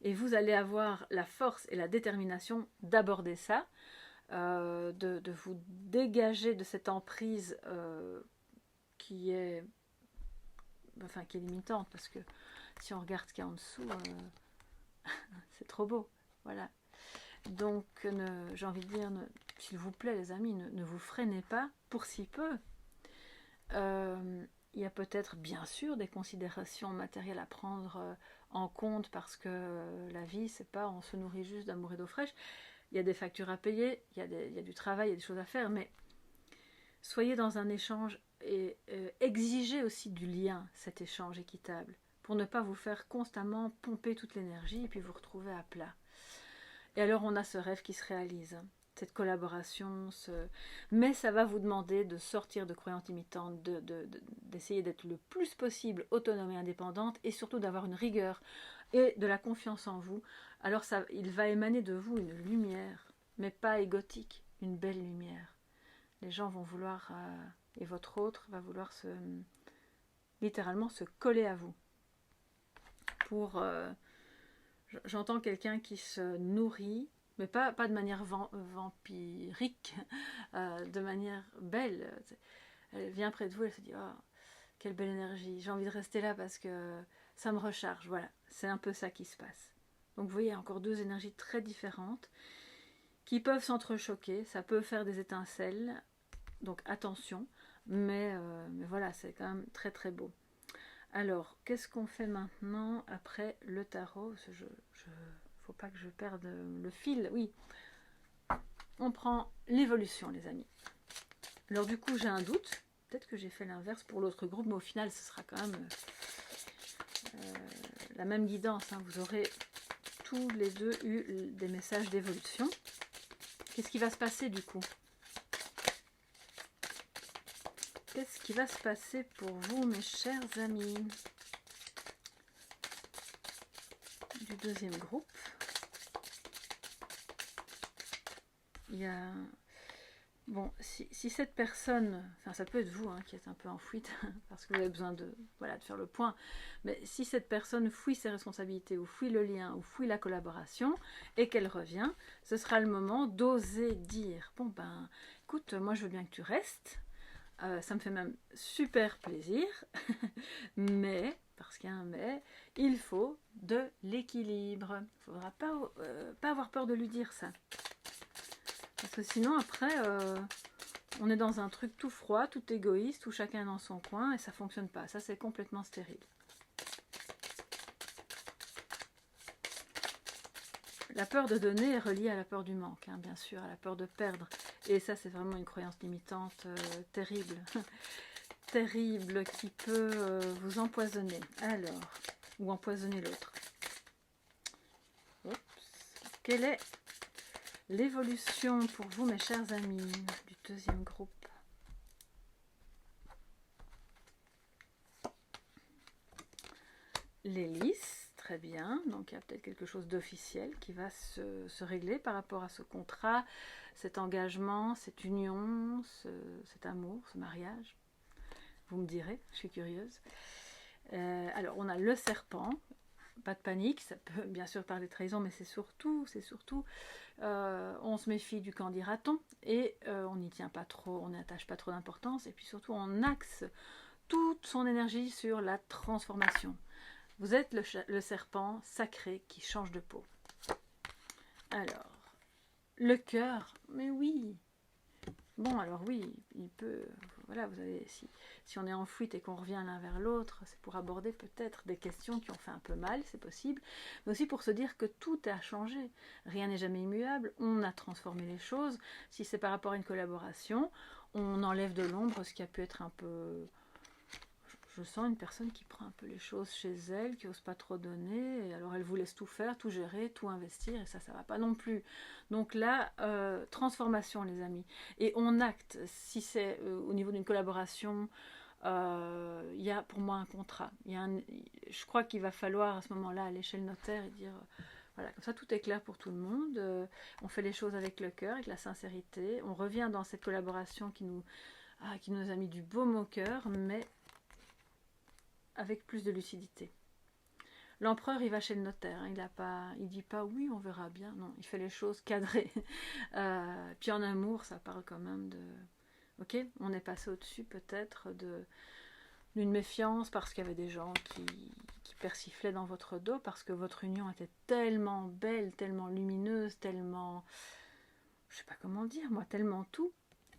Et vous allez avoir la force et la détermination d'aborder ça, de vous dégager de cette emprise qui est limitante, parce que si on regarde ce qu'il y a en dessous, c'est trop beau, voilà. Donc j'ai envie de dire, s'il vous plaît les amis, ne vous freinez pas pour si peu. Il y a peut-être bien sûr des considérations matérielles à prendre en compte, parce que la vie, c'est pas on se nourrit juste d'amour et d'eau fraîche. Il y a des factures à payer, il y a du travail, il y a des choses à faire, mais soyez dans un échange et exigez aussi du lien, cet échange équitable, pour ne pas vous faire constamment pomper toute l'énergie et puis vous retrouver à plat. Et alors on a ce rêve qui se réalise. cette collaboration, mais ça va vous demander de sortir de croyances limitantes, d'essayer d'être le plus possible autonome et indépendante, et surtout d'avoir une rigueur et de la confiance en vous. Alors il va émaner de vous une lumière, mais pas égotique, une belle lumière. Les gens vont vouloir, et votre autre va vouloir littéralement se coller à vous. J'entends quelqu'un qui se nourrit, mais pas de manière vampirique, de manière belle. Elle vient près de vous, elle se dit « Oh, quelle belle énergie, j'ai envie de rester là parce que ça me recharge. » Voilà, c'est un peu ça qui se passe. Donc vous voyez, encore deux énergies très différentes qui peuvent s'entrechoquer, ça peut faire des étincelles, donc attention, mais voilà, c'est quand même très très beau. Alors, qu'est-ce qu'on fait maintenant après le tarot? Faut pas que je perde le fil. Oui, on prend l'évolution, les amis. Alors du coup, j'ai un doute. Peut-être que j'ai fait l'inverse pour l'autre groupe, mais au final, ce sera quand même la même guidance. Hein. Vous aurez tous les deux eu des messages d'évolution. Qu'est-ce qui va se passer du coup? Qu'est-ce qui va se passer pour vous, mes chers amis? Du deuxième groupe, il y a... Bon, si cette personne, enfin ça peut être vous hein, qui êtes un peu en fuite, parce que vous avez besoin de faire le point, mais si cette personne fuit ses responsabilités, ou fuit le lien, ou fuit la collaboration, et qu'elle revient, ce sera le moment d'oser dire, bon ben, écoute, moi je veux bien que tu restes, ça me fait même super plaisir, mais, parce qu'il y a un mais, il faut de l'équilibre. Il ne faudra pas avoir peur de lui dire ça. Parce que sinon, après, on est dans un truc tout froid, tout égoïste, où chacun est dans son coin, et ça ne fonctionne pas. Ça, c'est complètement stérile. La peur de donner est reliée à la peur du manque, hein, bien sûr, à la peur de perdre. Et ça, c'est vraiment une croyance limitante terrible. Terrible, qui peut vous empoisonner. Alors, ou empoisonner l'autre. Quelle est l'évolution pour vous, mes chers amis, du deuxième groupe? L'hélice, très bien. Donc il y a peut-être quelque chose d'officiel qui va se régler par rapport à ce contrat, cet engagement, cette union, cet amour, ce mariage. Vous me direz, je suis curieuse. Alors on a le serpent. Pas de panique, ça peut bien sûr parler de trahison, mais c'est surtout, on se méfie du quand dira-t-on, et on n'y tient pas trop, on n'attache pas trop d'importance, et puis surtout on axe toute son énergie sur la transformation. Vous êtes le serpent sacré qui change de peau. Alors, le cœur, mais oui. Bon, alors oui, il peut... Voilà, vous avez, si on est en fuite et qu'on revient l'un vers l'autre, c'est pour aborder peut-être des questions qui ont fait un peu mal, c'est possible, mais aussi pour se dire que tout a changé. Rien n'est jamais immuable, on a transformé les choses. Si c'est par rapport à une collaboration, on enlève de l'ombre ce qui a pu être un peu... Je sens une personne qui prend un peu les choses chez elle, qui n'ose pas trop donner, et alors elle vous laisse tout faire, tout gérer, tout investir, et ça ne va pas non plus. Donc là, transformation les amis. Et on acte, si c'est au niveau d'une collaboration, il y a pour moi un contrat. Je crois qu'il va falloir à ce moment-là aller chez le notaire et dire, voilà, comme ça tout est clair pour tout le monde, on fait les choses avec le cœur, avec la sincérité, on revient dans cette collaboration qui nous a mis du baume au cœur, mais avec plus de lucidité. L'empereur, il va chez le notaire, hein, il dit pas oui, on verra bien, non, il fait les choses cadrées. Puis en amour, ça parle quand même de... Ok, on est passé au-dessus peut-être d'une méfiance parce qu'il y avait des gens qui persiflaient dans votre dos, parce que votre union était tellement belle, tellement lumineuse, tellement... Je sais pas comment dire, moi, tellement tout.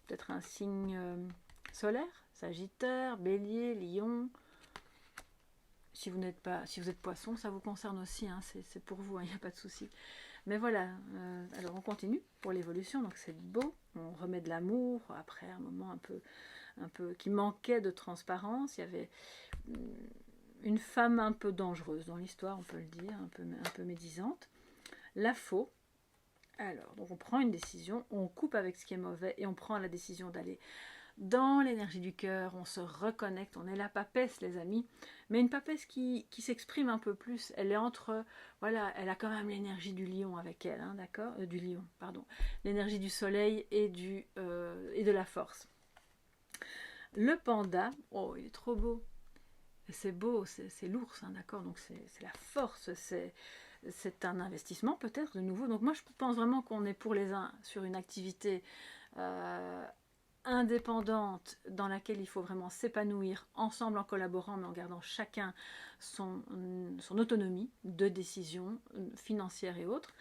Peut-être un signe solaire, Sagittaire, Bélier, Lion... Si vous êtes poisson, ça vous concerne aussi, hein, c'est pour vous, il n'y a pas de souci. Mais voilà, alors on continue pour l'évolution, donc c'est beau, on remet de l'amour, après un moment un peu qui manquait de transparence, il y avait une femme un peu dangereuse dans l'histoire, on peut le dire, un peu médisante. La faux, Alors, donc on prend une décision, on coupe avec ce qui est mauvais et on prend la décision d'aller dans l'énergie du cœur, on se reconnecte, on est la papesse les amis, mais une papesse qui s'exprime un peu plus, elle est entre, voilà, elle a quand même l'énergie du lion avec elle, hein, d'accord, du lion, pardon, l'énergie du soleil et de la force. Le panda, oh il est trop beau, c'est beau, c'est l'ours, hein, d'accord, donc c'est la force, c'est un investissement peut-être de nouveau. Donc moi je pense vraiment qu'on est pour les uns sur une activité indépendante dans laquelle il faut vraiment s'épanouir ensemble en collaborant mais en gardant chacun son autonomie de décision financière et autres.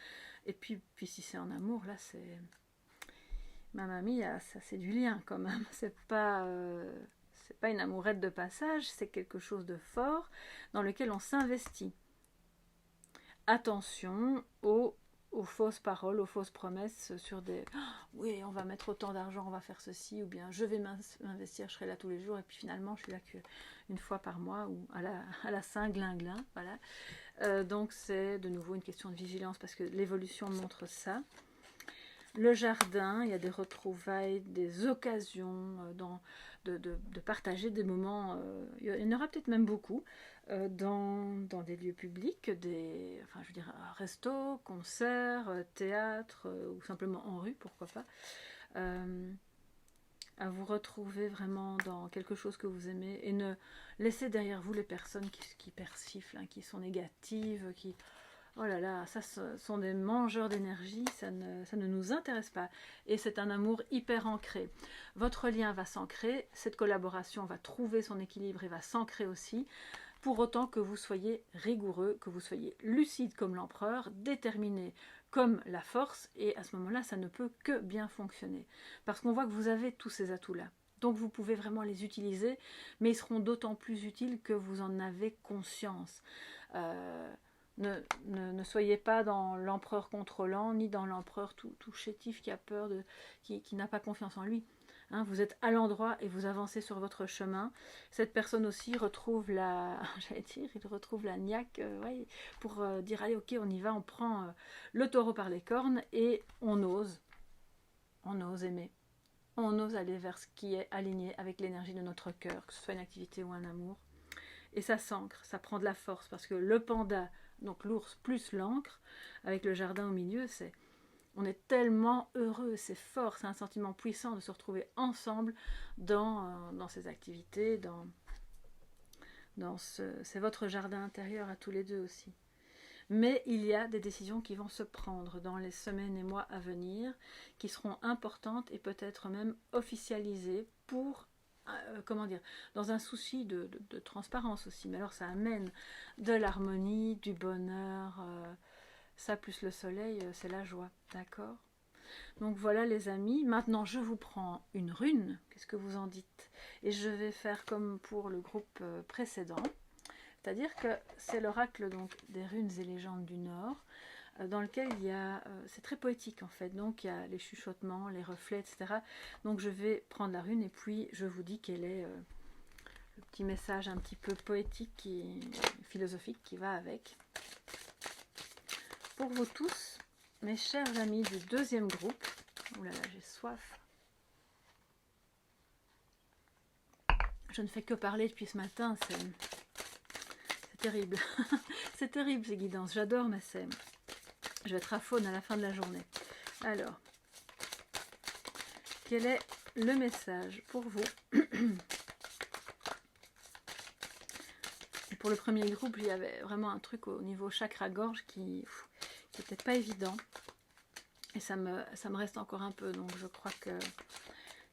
Et puis si c'est en amour, là c'est... Ma mamie, ça c'est du lien quand même. C'est pas une amourette de passage, c'est quelque chose de fort dans lequel on s'investit. Attention aux fausses paroles, aux fausses promesses sur des oui, on va mettre autant d'argent, on va faire ceci, ou bien je vais m'investir, je serai là tous les jours, et puis finalement je suis là qu'une fois par mois, ou à la Saint-Glinglin, voilà. Donc c'est de nouveau une question de vigilance, parce que l'évolution montre ça. Le jardin, il y a des retrouvailles, des occasions de partager des moments, il y en aura peut-être même beaucoup, dans des lieux publics, enfin je veux dire, restos, concerts, théâtre, ou simplement en rue, pourquoi pas, à vous retrouver vraiment dans quelque chose que vous aimez, et ne laissez derrière vous les personnes qui persiflent, hein, qui sont négatives, qui... Oh là là, ça sont des mangeurs d'énergie, ça ne nous intéresse pas. Et c'est un amour hyper ancré. Votre lien va s'ancrer, cette collaboration va trouver son équilibre et va s'ancrer aussi, pour autant que vous soyez rigoureux, que vous soyez lucide comme l'empereur, déterminé comme la force, et à ce moment-là, ça ne peut que bien fonctionner. Parce qu'on voit que vous avez tous ces atouts-là. Donc vous pouvez vraiment les utiliser, mais ils seront d'autant plus utiles que vous en avez conscience. Ne soyez pas dans l'empereur contrôlant, ni dans l'empereur tout chétif qui a peur, qui n'a pas confiance en lui. Hein, vous êtes à l'endroit et vous avancez sur votre chemin. Cette personne aussi retrouve il retrouve la niaque, ouais, pour dire allez ok on y va, on prend le taureau par les cornes et on ose aimer. On ose aller vers ce qui est aligné avec l'énergie de notre cœur, que ce soit une activité ou un amour. Et ça s'ancre, ça prend de la force, parce que le panda, donc l'ours plus l'encre, avec le jardin au milieu, on est tellement heureux, c'est fort, c'est un sentiment puissant de se retrouver ensemble dans ces activités, c'est votre jardin intérieur à tous les deux aussi. Mais il y a des décisions qui vont se prendre dans les semaines et mois à venir, qui seront importantes et peut-être même officialisées pour... comment dire, dans un souci de transparence aussi, mais alors ça amène de l'harmonie, du bonheur, ça plus le soleil, c'est la joie, d'accord? Donc voilà les amis, maintenant je vous prends une rune, qu'est-ce que vous en dites? Et je vais faire comme pour le groupe précédent, c'est-à-dire que c'est l'oracle donc des runes et légendes du Nord, dans lequel il y a, c'est très poétique en fait, donc il y a les chuchotements, les reflets, etc. Donc je vais prendre la rune et puis je vous dis quel est le petit message un petit peu poétique et philosophique qui va avec. Pour vous tous, mes chers amis du deuxième groupe, oh là là j'ai soif, je ne fais que parler depuis ce matin, c'est terrible, c'est terrible ces guidances, j'adore mais je vais être à faune à la fin de la journée. Alors, quel est le message pour vous? Et pour le premier groupe, il y avait vraiment un truc au niveau chakra-gorge qui n'était pas évident. Et ça me reste encore un peu. Donc je crois que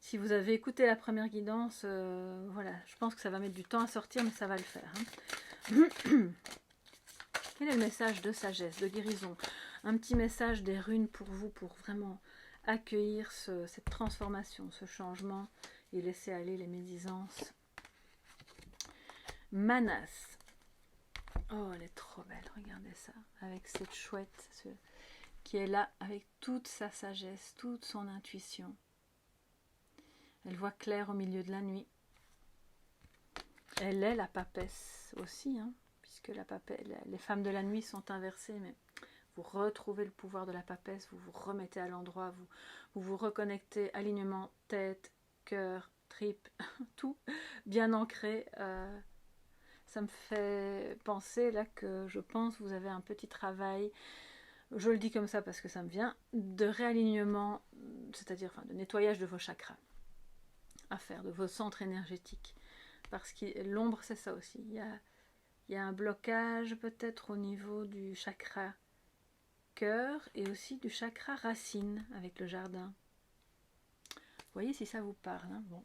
si vous avez écouté la première guidance, voilà, je pense que ça va mettre du temps à sortir, mais ça va le faire. Hein. Quel est le message de sagesse, de guérison? Un petit message des runes pour vous, pour vraiment accueillir cette transformation, ce changement et laisser aller les médisances. Manas. Oh, elle est trop belle, regardez ça. Avec cette chouette qui est là avec toute sa sagesse, toute son intuition. Elle voit clair au milieu de la nuit. Elle est la papesse aussi, hein, puisque les femmes de la nuit sont inversées, mais vous retrouvez le pouvoir de la papesse, vous vous remettez à l'endroit, vous reconnectez, alignement, tête, cœur, tripes, tout bien ancré. Ça me fait penser là que je pense que vous avez un petit travail, je le dis comme ça parce que ça me vient, de réalignement, c'est-à-dire enfin, de nettoyage de vos chakras à faire, de vos centres énergétiques. Parce que l'ombre, c'est ça aussi. Il y a un blocage peut-être au niveau du chakra cœur et aussi du chakra racine avec le jardin. Vous voyez si ça vous parle. Hein, bon.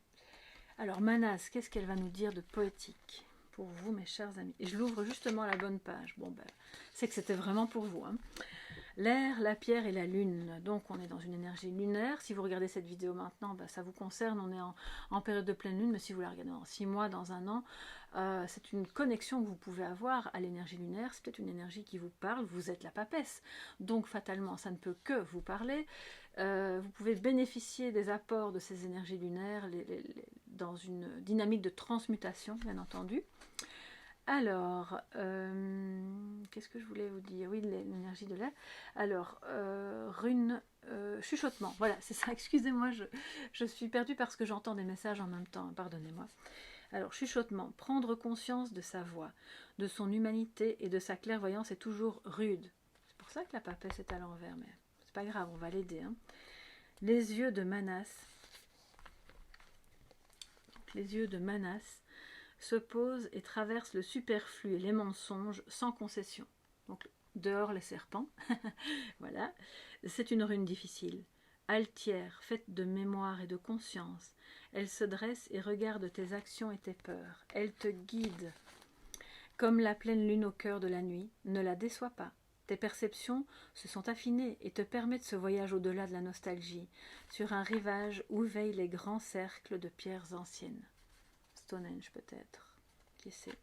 Alors Manas, qu'est-ce qu'elle va nous dire de poétique pour vous, mes chers amis? Et je l'ouvre justement à la bonne page. Bon, ben, c'est que c'était vraiment pour vous. Hein. L'air, la pierre et la lune. Donc on est dans une énergie lunaire. Si vous regardez cette vidéo maintenant, ben, ça vous concerne. On est en période de pleine lune, mais si vous la regardez dans 6 mois, dans un an, c'est une connexion que vous pouvez avoir à l'énergie lunaire. C'est peut-être une énergie qui vous parle. Vous êtes la papesse. Donc fatalement, ça ne peut que vous parler. Vous pouvez bénéficier des apports de ces énergies lunaires dans une dynamique de transmutation, bien entendu. Alors, qu'est-ce que je voulais vous dire? Oui, l'énergie de l'air. Alors, rune, chuchotement. Voilà, c'est ça. Excusez-moi, je suis perdue parce que j'entends des messages en même temps. Pardonnez-moi. Alors, chuchotement. Prendre conscience de sa voix, de son humanité et de sa clairvoyance est toujours rude. C'est pour ça que la papesse est à l'envers, mais c'est pas grave, on va l'aider. Hein. Les yeux de Manas. Donc, les yeux de Manas se pose et traverse le superflu et les mensonges sans concession. Donc, dehors les serpents. Voilà. C'est une rune difficile. Altière, faite de mémoire et de conscience. Elle se dresse et regarde tes actions et tes peurs. Elle te guide. Comme la pleine lune au cœur de la nuit, ne la déçois pas. Tes perceptions se sont affinées et te permettent ce voyage au-delà de la nostalgie, sur un rivage où veillent les grands cercles de pierres anciennes. Stonehenge peut-être, qui sait.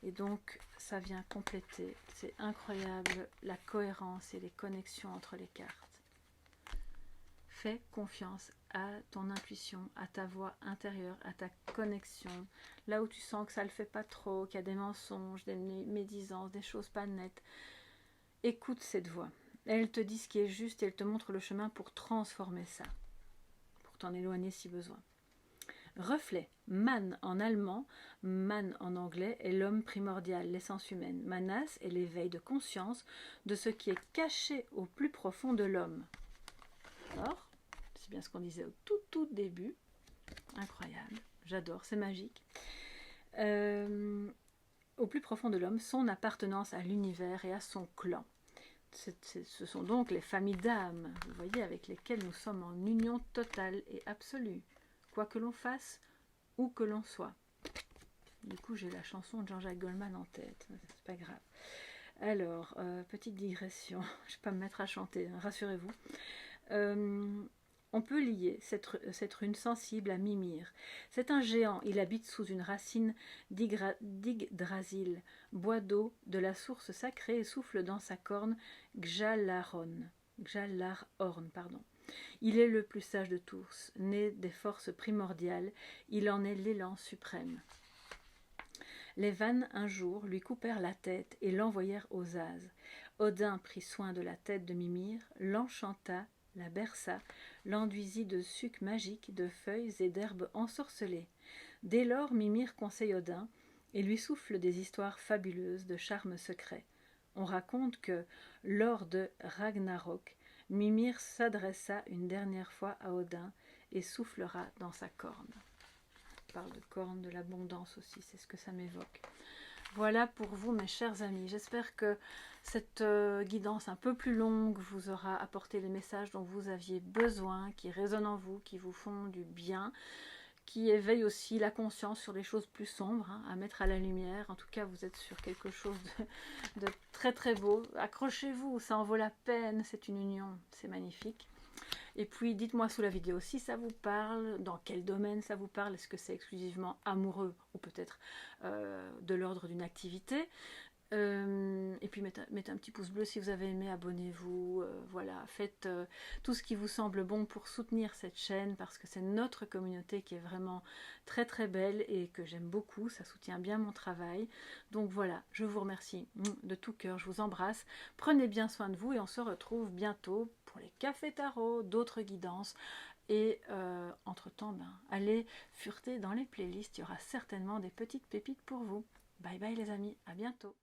Et donc ça vient compléter, c'est incroyable la cohérence et les connexions entre les cartes. Fais confiance à ton intuition, à ta voix intérieure, à ta connexion, là où tu sens que ça ne le fait pas trop, qu'il y a des mensonges, des médisances, des choses pas nettes. Écoute cette voix, elle te dit ce qui est juste et elle te montre le chemin pour transformer ça, pour t'en éloigner si besoin. Reflet, man en allemand, man en anglais est l'homme primordial, l'essence humaine. Manas est l'éveil de conscience de ce qui est caché au plus profond de l'homme. Alors, c'est bien ce qu'on disait au tout début. Incroyable, j'adore, c'est magique. Au plus profond de l'homme, son appartenance à l'univers et à son clan. Ce sont donc les familles d'âmes, vous voyez, avec lesquelles nous sommes en union totale et absolue. Quoi que l'on fasse, où que l'on soit. Du coup, j'ai la chanson de Jean-Jacques Goldman en tête, c'est pas grave. Alors, petite digression, je vais pas me mettre à chanter, hein, rassurez-vous. On peut lier cette rune sensible à Mimir. C'est un géant, il habite sous une racine d'Yggdrasil, bois d'eau de la source sacrée et souffle dans sa corne Gjallarhorn. Il est le plus sage de tous, né des forces primordiales, il en est l'élan suprême. Les Vannes un jour lui coupèrent la tête et l'envoyèrent aux Ases. Odin prit soin de la tête de Mimir, l'enchanta, la berça, l'enduisit de sucs magiques, de feuilles et d'herbes ensorcelées. Dès lors, Mimir conseille Odin et lui souffle des histoires fabuleuses de charmes secrets. On raconte que, lors de Ragnarok, Mimir s'adressa une dernière fois à Odin et soufflera dans sa corne. On parle de corne, de l'abondance aussi, c'est ce que ça m'évoque. Voilà pour vous, mes chers amis. J'espère que cette guidance un peu plus longue vous aura apporté les messages dont vous aviez besoin, qui résonnent en vous, qui vous font du bien, qui éveillent aussi la conscience sur des choses plus sombres, hein, à mettre à la lumière. En tout cas, vous êtes sur quelque chose de très très beau. Accrochez-vous, ça en vaut la peine, c'est une union, c'est magnifique. Et puis, dites-moi sous la vidéo si ça vous parle, dans quel domaine ça vous parle, est-ce que c'est exclusivement amoureux ou peut-être de l'ordre d'une activité. Et puis mettez un petit pouce bleu si vous avez aimé, abonnez-vous, voilà, faites tout ce qui vous semble bon pour soutenir cette chaîne, parce que c'est notre communauté qui est vraiment très très belle et que j'aime beaucoup, ça soutient bien mon travail. Donc voilà, je vous remercie de tout cœur, je vous embrasse, prenez bien soin de vous et on se retrouve bientôt pour les cafés tarot, d'autres guidances. Et entre-temps, allez fureter dans les playlists, il y aura certainement des petites pépites pour vous. Bye bye les amis, à bientôt.